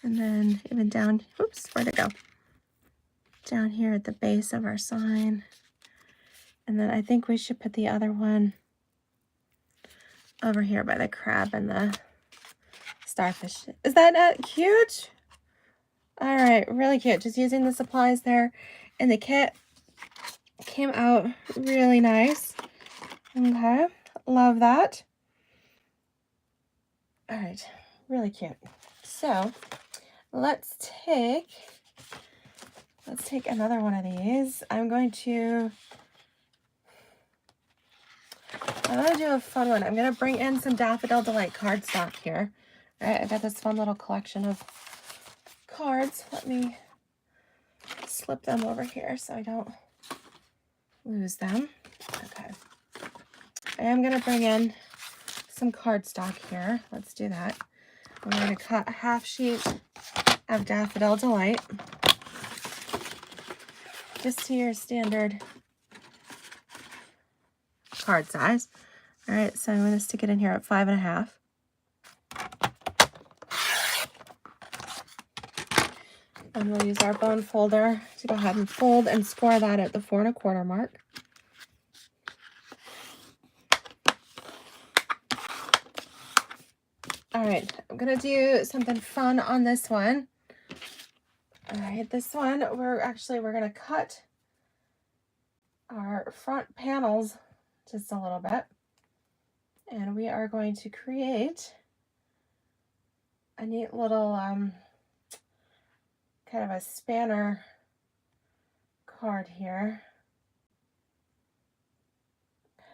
Speaker 1: And then even down, oops, where'd it go? Down here at the base of our sign. And then I think we should put the other one over here by the crab and the starfish. Is that not cute? All right, really cute. Just using the supplies there. And the kit came out really nice. Okay, love that. All right, really cute. So let's take let's take another one of these. I'm going to do a fun one. I'm going to bring in some Daffodil Delight cardstock here. All right, I've got this fun little collection of cards. Let me slip them over here so I don't lose them. Okay. I am going to bring in some cardstock here. Let's do that. I'm going to cut a half sheet of Daffodil Delight, just to your standard card size. All right, so I'm going to stick it in here at 5.5. And we'll use our bone folder to go ahead and fold and score that at the 4.25 mark. All right, I'm gonna do something fun on this one. All right, this one, we're gonna cut our front panels just a little bit. And we are going to create a neat little kind of a spanner card here.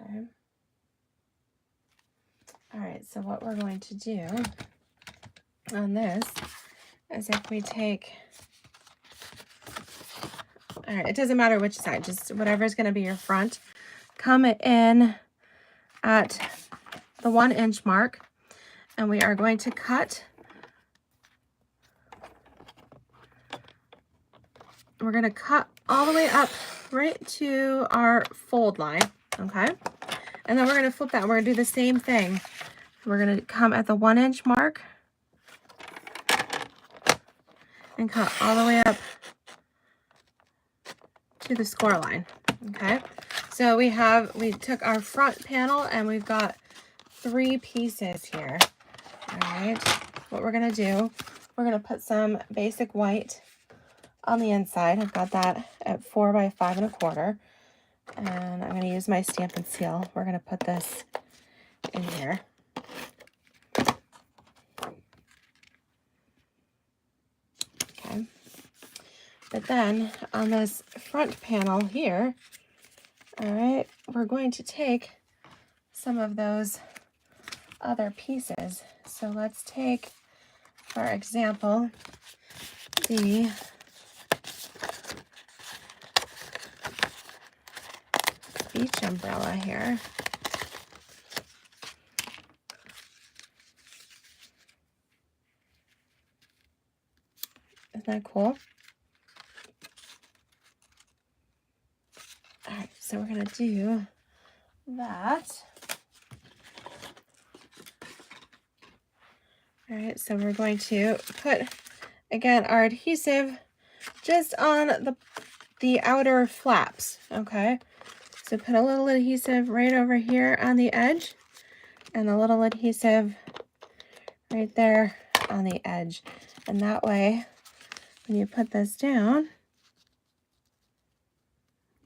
Speaker 1: Okay. All right, so what we're going to do on this is if we take, all right, it doesn't matter which side, just whatever's going to be your front, come in at the 1-inch mark, and we are going to cut. We're going to cut all the way up right to our fold line, okay? And then we're going to flip that. We're going to do the same thing. We're going to come at the 1-inch mark and cut all the way up to the score line, okay? So we took our front panel and we've got 3 pieces here, all right? What we're going to do, we're going to put some basic white on the inside. I've got that at 4 by 5.25. And I'm going to use my Stampin' Seal. We're going to put this in here. Okay. But then on this front panel here, all right, we're going to take some of those other pieces. So let's take, for example, the beach umbrella here. Isn't that cool? All right, so we're going to do that. All right, so we're going to put, again, our adhesive just on the outer flaps, okay? So put a little adhesive right over here on the edge and a little adhesive right there on the edge. And that way, when you put this down,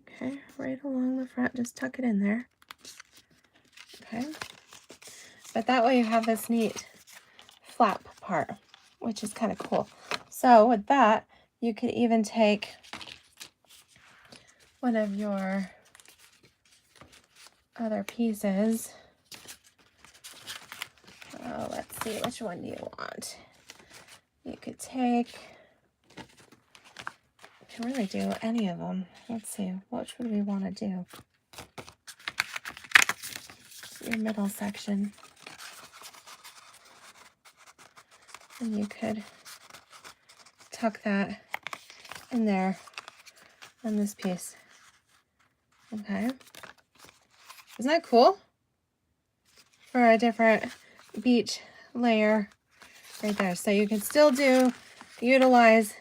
Speaker 1: okay, right along the front, just tuck it in there, okay? But that way you have this neat flap part, which is kind of cool. So with that, you could even take one of your other pieces. Oh, let's see, which one do you want? You could take, you can really do any of them. Let's see, which would we want to do? Your middle section. And you could tuck that in there on this piece. Okay. Isn't that cool? For a different beach layer right there. So you can still utilize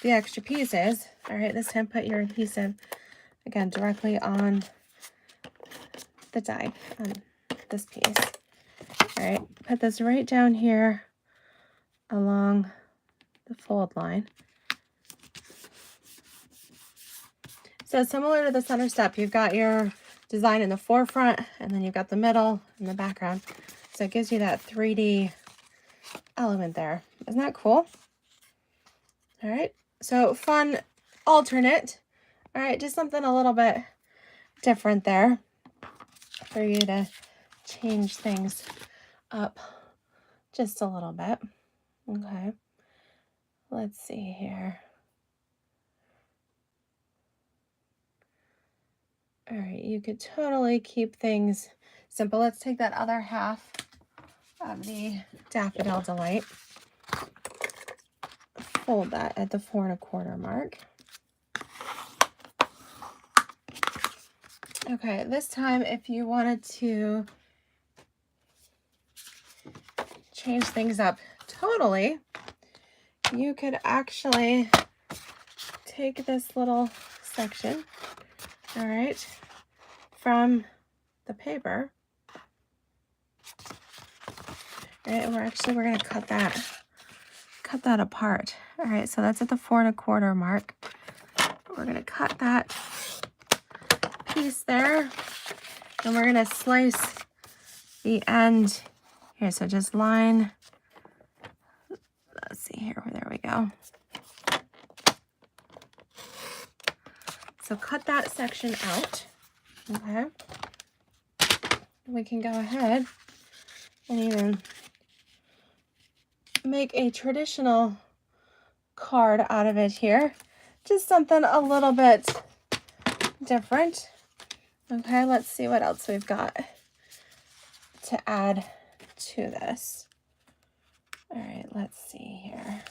Speaker 1: the extra pieces. All right, this time put your adhesive, again, directly on the die, on this piece. All right, put this right down here along the fold line. So similar to the center step, you've got your design in the forefront, and then you've got the middle and the background. So it gives you that 3D element there. Isn't that cool? All right, so fun alternate. All right, just something a little bit different there for you to change things up just a little bit. Okay, let's see here. All right, you could totally keep things simple. Let's take that other half of the Daffodil Delight, fold that at the 4 1/4 mark. Okay, this time if you wanted to change things up totally, you could actually take this little section, all right, from the paper, right, and we're going to cut that apart. All right, so that's at the 4 1/4 mark. We're going to cut that piece there, and we're going to slice the end here. So just line, let's see here, there we go. So cut that section out, okay? We can go ahead and even make a traditional card out of it here. Just something a little bit different. Okay, let's see what else we've got to add to this. All right, let's see here.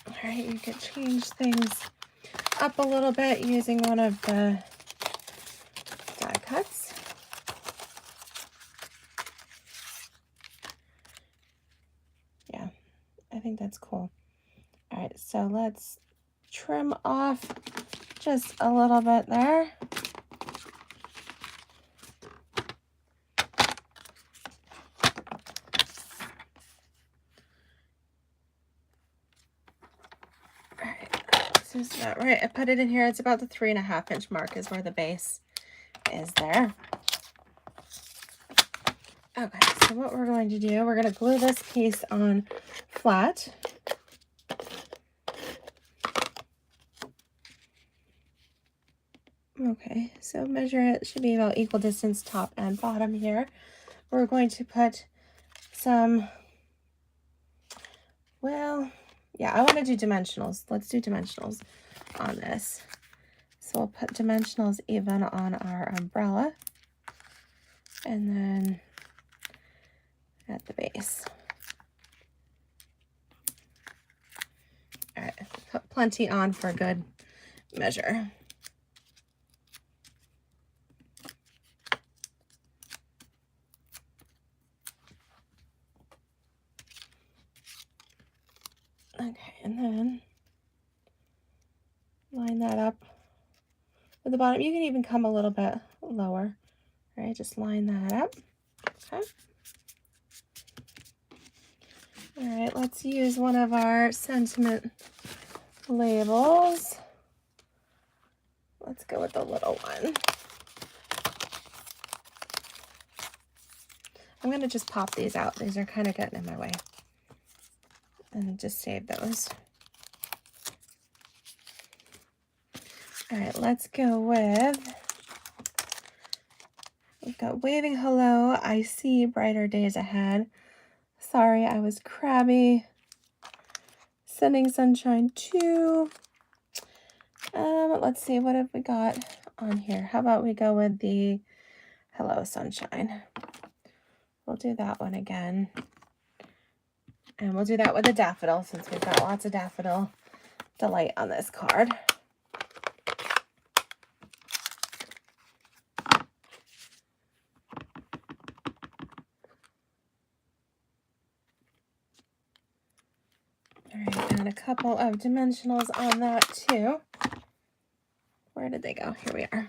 Speaker 1: All right, you could change things up a little bit using one of the die cuts. Yeah, I think that's cool. All right, so let's trim off just a little bit there. All right, this is that right. I put it in here. It's about the 3 1/2 inch mark is where the base is there. Okay, so what we're going to do, we're going to glue this piece on flat. Okay, so measure it, should be about equal distance top and bottom here. We're going to put some, well, yeah, I want to do dimensionals. Let's do dimensionals on this. So we'll put dimensionals even on our umbrella, and then at the base. All right, put plenty on for good measure. Okay, and then line that up with the bottom. You can even come a little bit lower. All right, just line that up. Okay. All right, let's use one of our sentiment labels. Let's go with the little one. I'm going to just pop these out. These are kind of getting in my way. And just save those. All right, let's go with, we've got waving hello. I see brighter days ahead. Sorry, I was crabby. Sending sunshine too. Let's see, what have we got on here? How about we go with the hello sunshine? We'll do that one again. And we'll do that with the daffodil since we've got lots of daffodil delight on this card. All right, and a couple of dimensionals on that too. Where did they go? Here we are.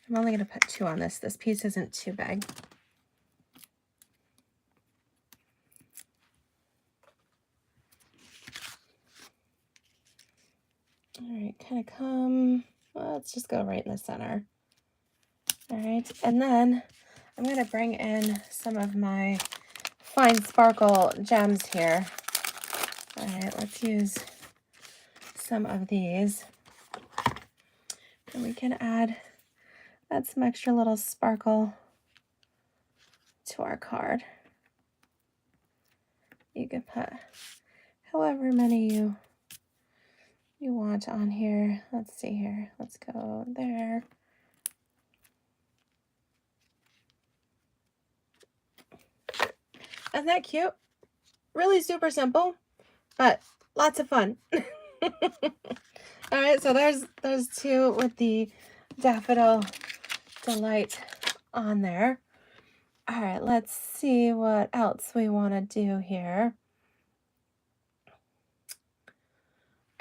Speaker 1: I'm only going to put 2 on this. This piece isn't too big. All right, kind of come, well, let's just go right in the center. All right, and then I'm going to bring in some of my find sparkle gems here. All right, let's use some of these. And we can add some extra little sparkle to our card. You can put however many you want on here. Let's see here. Let's go there. Isn't that cute? Really super simple, but lots of fun. All right, so there's two with the Daffodil Delight on there. All right, let's see what else we want to do here.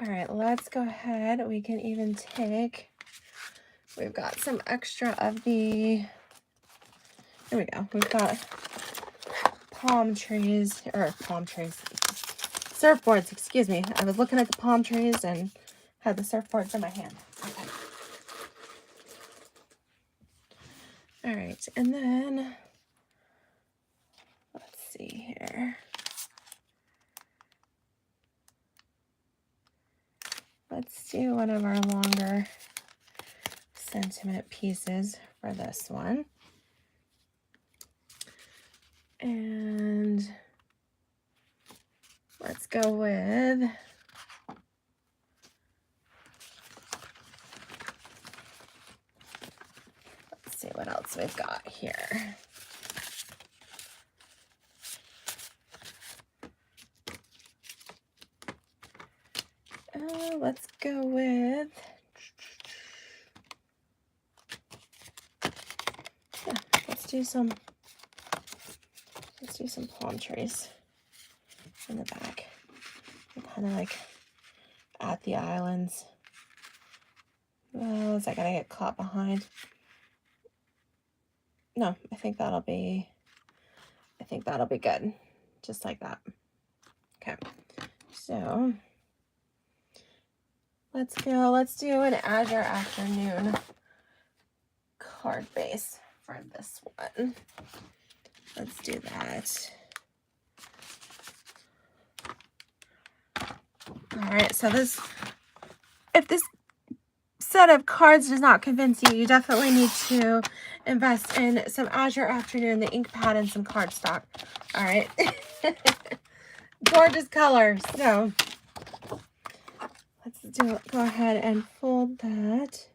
Speaker 1: All right, let's go ahead. We can even take, we've got some extra of the, here we go. We've got surfboards, excuse me. I was looking at the palm trees and had the surfboards in my hand. Okay. All right, and then let's see here. Let's do one of our longer sentiment pieces for this one. And let's go with, let's see what else we've got here. Let's go with, yeah, let's do some palm trees in the back. Kind of like at the islands. Is that gonna get caught behind? No, I think that'll be good. Just like that. Okay. So let's do an Azure Afternoon card base for this one. Let's do that. All right, so if this set of cards does not convince you, you definitely need to invest in some Azure Afternoon, the ink pad, and some cardstock. All right. Gorgeous colors. So let's go ahead and fold that.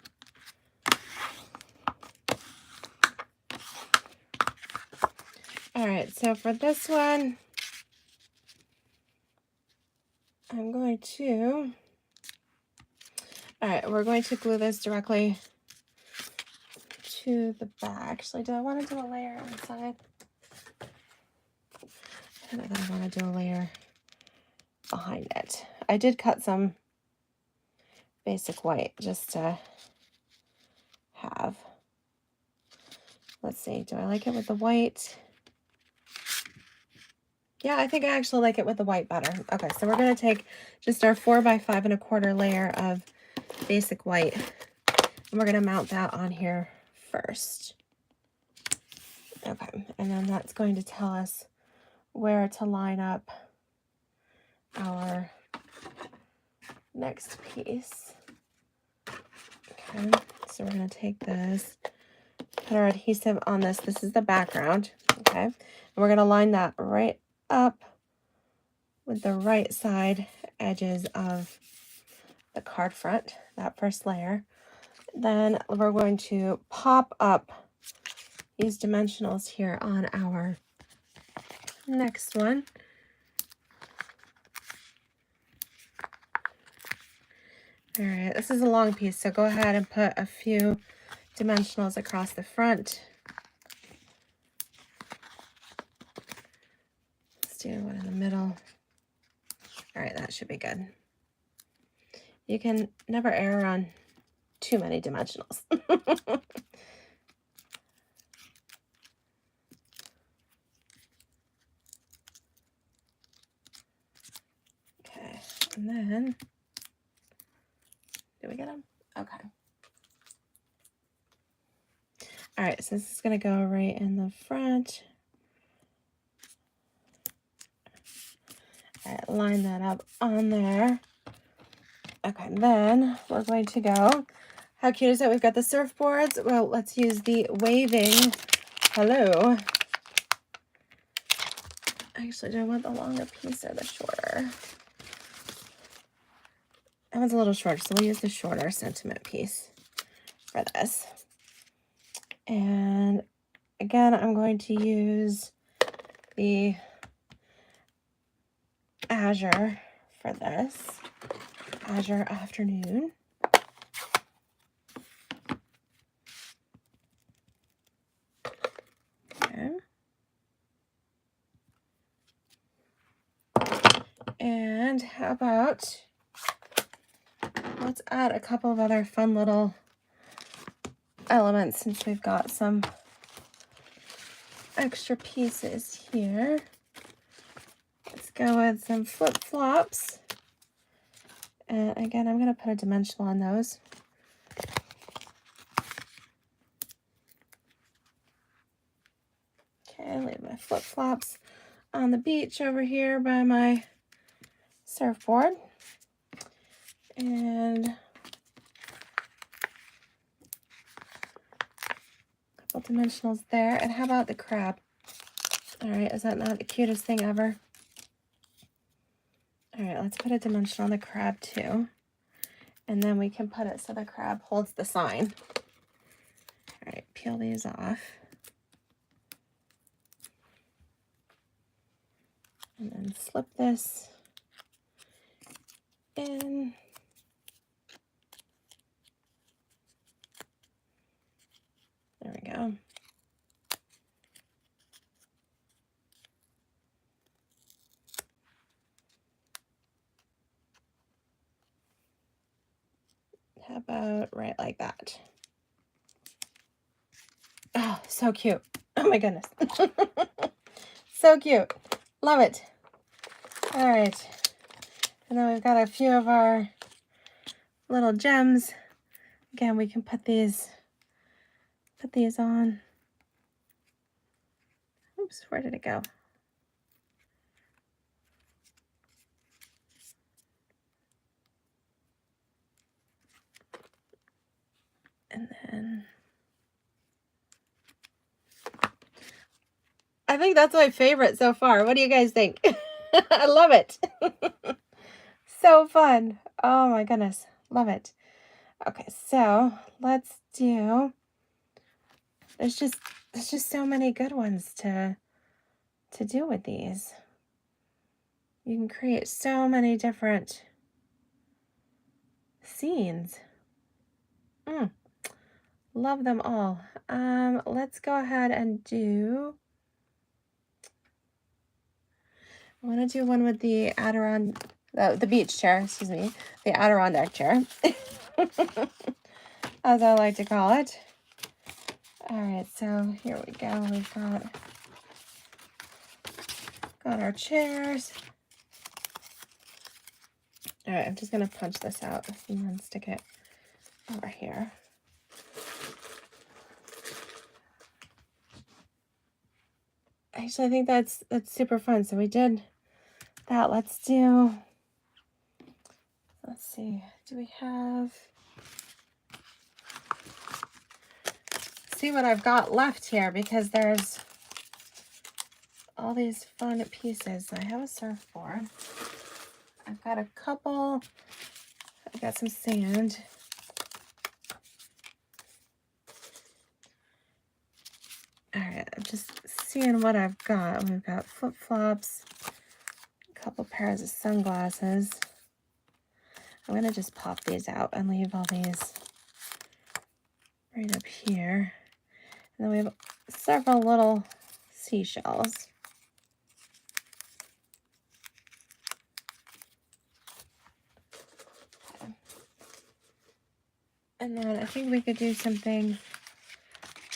Speaker 1: All right, so for this one, we're going to glue this directly to the back. Actually, do I want to do a layer inside? I don't know that I want to do a layer behind it. I did cut some basic white just to have. Let's see, do I like it with the white? Yeah, I think I actually like it with the white better. Okay, so we're going to take just our 4 by 5 1/4 layer of basic white, and we're going to mount that on here first. Okay, and then that's going to tell us where to line up our next piece. Okay, so we're going to take this, put our adhesive on this. This is the background, okay? And we're going to line that right up with the right side edges of the card front, that first layer. Then we're going to pop up these dimensionals here on our next one. All right, this is a long piece, so go ahead and put a few dimensionals across the front. Let's do one in the middle. All right, that should be good. You can never err on too many dimensionals. Okay, and then, did we get them? Okay. All right, so this is going to go right in the front. right, line that up on there. Okay, then we're going to go. How cute is that? We've got the surfboards. Well, let's use the waving hello. Actually, do I want the longer piece or the shorter? That one's a little shorter, so we'll use the shorter sentiment piece for this. And again, I'm going to use the Azure for this. Azure Afternoon. Okay. And how about, let's add a couple of other fun little elements since we've got some extra pieces here. Let's go with some flip-flops. And again, I'm going to put a dimensional on those. Okay, leave my flip-flops on the beach over here by my surfboard. And a couple dimensionals there. And how about the crab? All right, is that not the cutest thing ever? All right, let's put a dimensional on the crab too. And then we can put it so the crab holds the sign. All right, peel these off. And then slip this in. There we go. How about right like that? Oh, so cute. Oh my goodness. So cute. Love it. All right. And then we've got a few of our little gems. Again, we can put these on. Oops, where did it go? And then I think that's my favorite so far. What do you guys think? I love it. So fun. Oh my goodness. Love it. Okay, so let's do, there's just so many good ones to do with these. You can create so many different scenes. Love them all. Let's go ahead and do, I want to do one with the the beach chair, excuse me, the Adirondack chair, as I like to call it. All right, so here we go. We've got our chairs. All right, I'm just going to punch this out and then stick it over here. Actually, I think that's super fun. So we did that. Let's see, do we have, see what I've got left here, because there's all these fun pieces. I have a surfboard. I've got a couple, I've got some sand. All right, I'm just seeing what I've got. We've got flip-flops, a couple pairs of sunglasses. I'm going to just pop these out and leave all these right up here. And then we have several little seashells. Okay. And then I think we could do something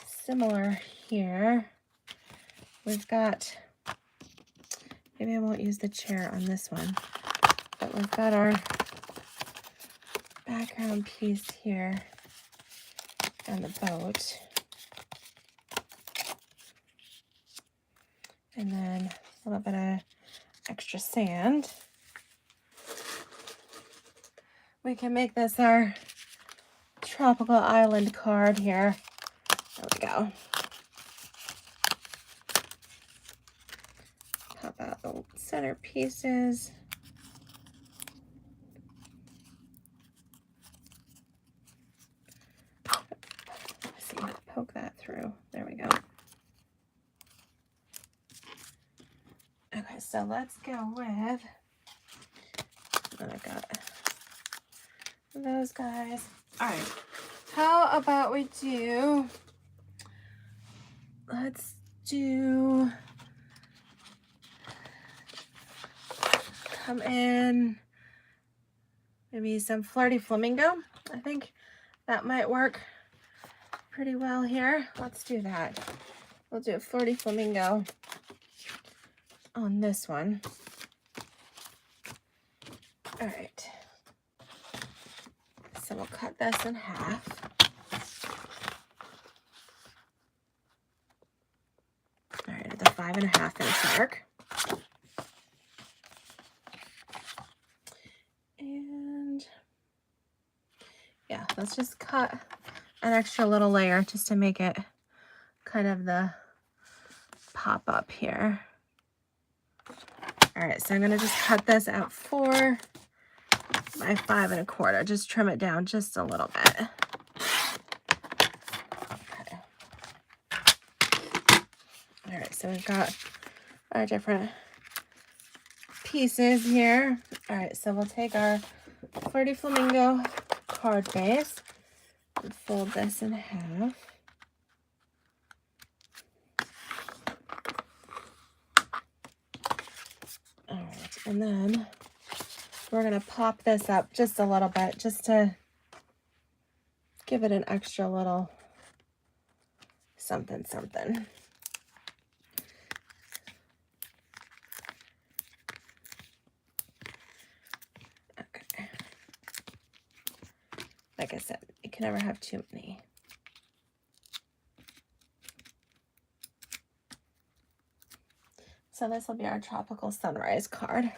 Speaker 1: similar here. We've got, maybe I won't use the chair on this one, but we've got our background piece here and the boat. And then a little bit of extra sand. we can make this our tropical island card here. There we go. Pop out the center pieces. Let's see, poke that through. There we go. Okay, so let's go with, then I've got those guys. All right, how about we do, let's do, come in, maybe some Flirty Flamingo. I think that might work pretty well here. Let's do that. We'll do a Flirty Flamingo on this one. All right. So we'll cut this in half. All right, at the 5.5 inch mark. And yeah, let's just cut an extra little layer just to make it kind of the pop up here. All right, so I'm gonna just cut this at 4 by 5 1/4. Just trim it down just a little bit. Okay. All right, so we've got our different pieces here. All right, so we'll take our Flirty Flamingo card base and fold this in half. All right, and then we're gonna pop this up just a little bit, just to give it an extra little something, something. Okay. Like I said, you can never have too many. So this will be our tropical sunrise card.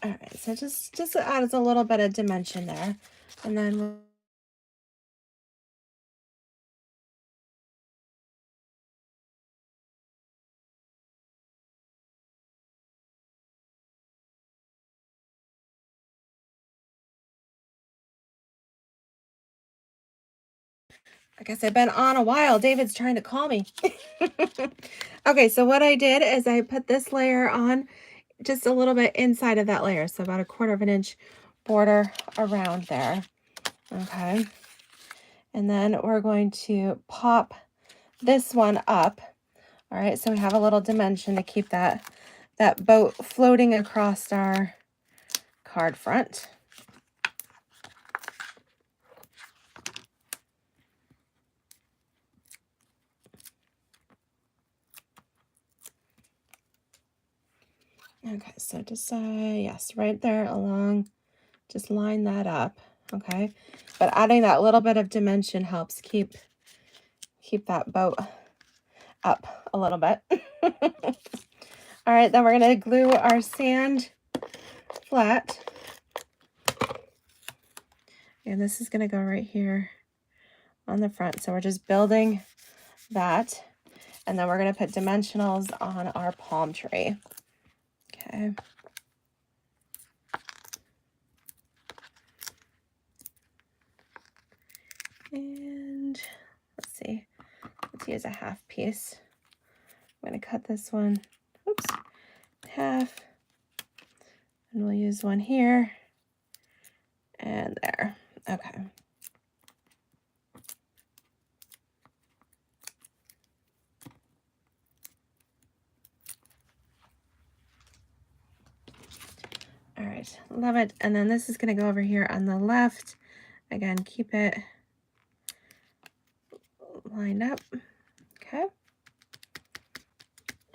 Speaker 1: All right, so just adds a little bit of dimension there. And then I guess I've been on a while. David's trying to call me. Okay, so what I did is I put this layer on just a little bit inside of that layer. So about 1/4 inch border around there. Okay. And then we're going to pop this one up. All right, so we have a little dimension to keep that boat floating across our card front. Okay, so just yes, right there along, just line that up. Okay, but adding that little bit of dimension helps keep that boat up a little bit. All right, then we're going to glue our sand flat. And this is going to go right here on the front. So we're just building that. And then we're going to put dimensionals on our palm tree. Okay. And let's see, let's use a half piece. I'm going to cut this one, oops, in half. And we'll use one here and there. Okay. All right, love it. And then this is going to go over here on the left. Again, keep it lined up. Okay.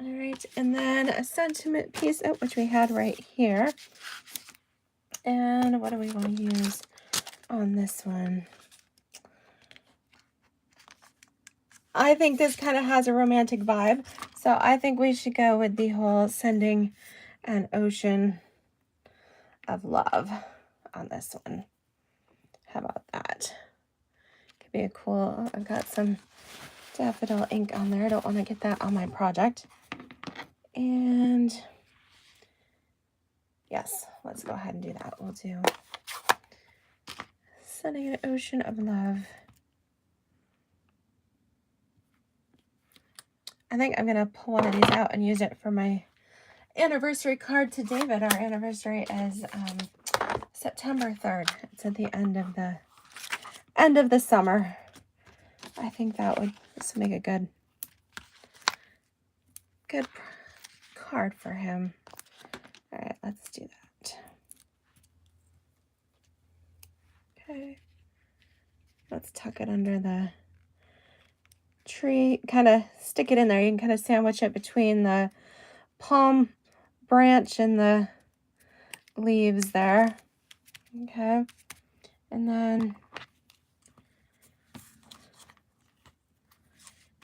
Speaker 1: All right, and then a sentiment piece, which we had right here. And what do we want to use on this one? I think this kind of has a romantic vibe. So I think we should go with the whole sending an ocean of love on this one. How about that? Could be a cool, I've got some daffodil ink on there. I don't want to get that on my project. And yes, let's go ahead and do that. We'll do sending an ocean of love. I think I'm going to pull one of these out and use it for my anniversary card to David. Our anniversary is September 3rd. It's at the end of the summer. I think this would make a good card for him. All right, let's do that. Okay. Let's tuck it under the tree, kind of stick it in there. You can kind of sandwich it between the palm branch and the leaves there. Okay. And then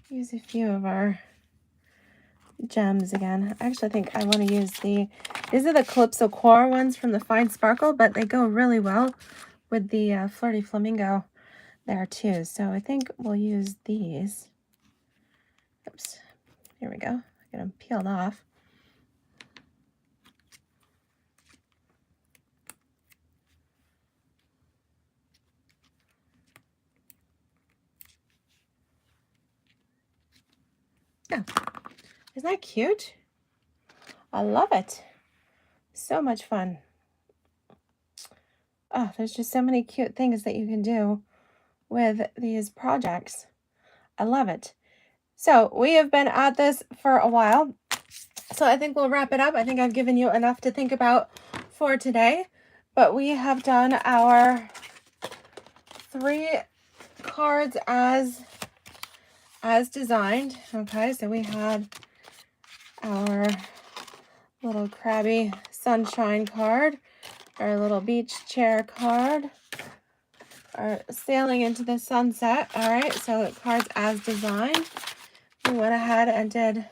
Speaker 1: use a few of our gems again. I actually think I want to use these are the Calypso Core ones from the Fine Sparkle, but they go really well with the Flirty Flamingo there too. So I think we'll use these. Oops, here we go. I got them peeled off. Oh, isn't that cute? I love it. So much fun. Oh, there's just so many cute things that you can do with these projects. I love it. So we have been at this for a while. So I think we'll wrap it up. I think I've given you enough to think about for today. But we have done our 3 cards as designed. Okay, so we had our little crabby sunshine card, our little beach chair card, our sailing into the sunset. All right, so the cards as designed. We went ahead and did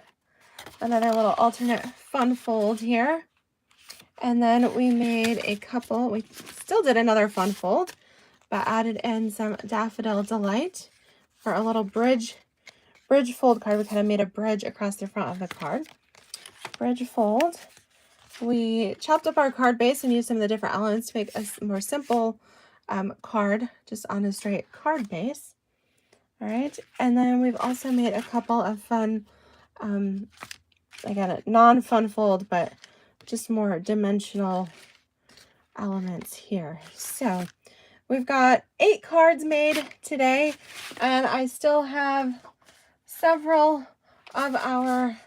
Speaker 1: another little alternate fun fold here. And then we made a couple, we still did another fun fold, but added in some Daffodil Delight for a little bridge fold card. We kind of made a bridge across the front of the card. Bridge fold. We chopped up our card base and used some of the different elements to make a more simple card, just on a straight card base. All right, and then we've also made a couple of fun, again, a non-fun fold, but just more dimensional elements here. So we've got 8 cards made today, and I still have several of our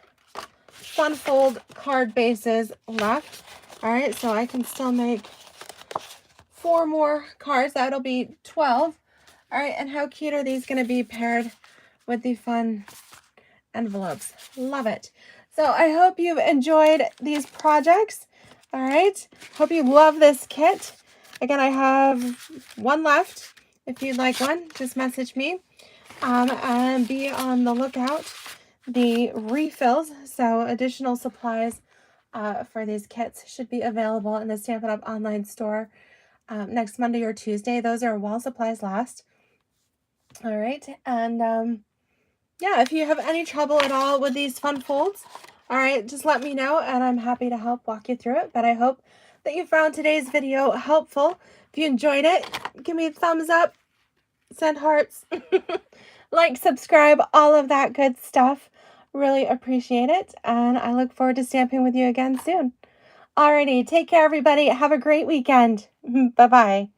Speaker 1: fun fold card bases left. All right, so I can still make 4 more cards. That'll be 12. All right, and how cute are these going to be paired with the fun envelopes? Love it. So I hope you've enjoyed these projects. All right, hope you love this kit. Again, I have 1 left. If you'd like one, just message me. And be on the lookout. The refills, so additional supplies for these kits, should be available in the Stampin' Up! Online store next Monday or Tuesday. Those are while supplies last. All right, and yeah, if you have any trouble at all with these fun folds, all right, just let me know, and I'm happy to help walk you through it. But I hope that you found today's video helpful. If you enjoyed it, give me a thumbs up, send hearts, like, subscribe, all of that good stuff. Really appreciate it, and I look forward to stamping with you again soon. Alrighty, take care, everybody. Have a great weekend. Bye-bye.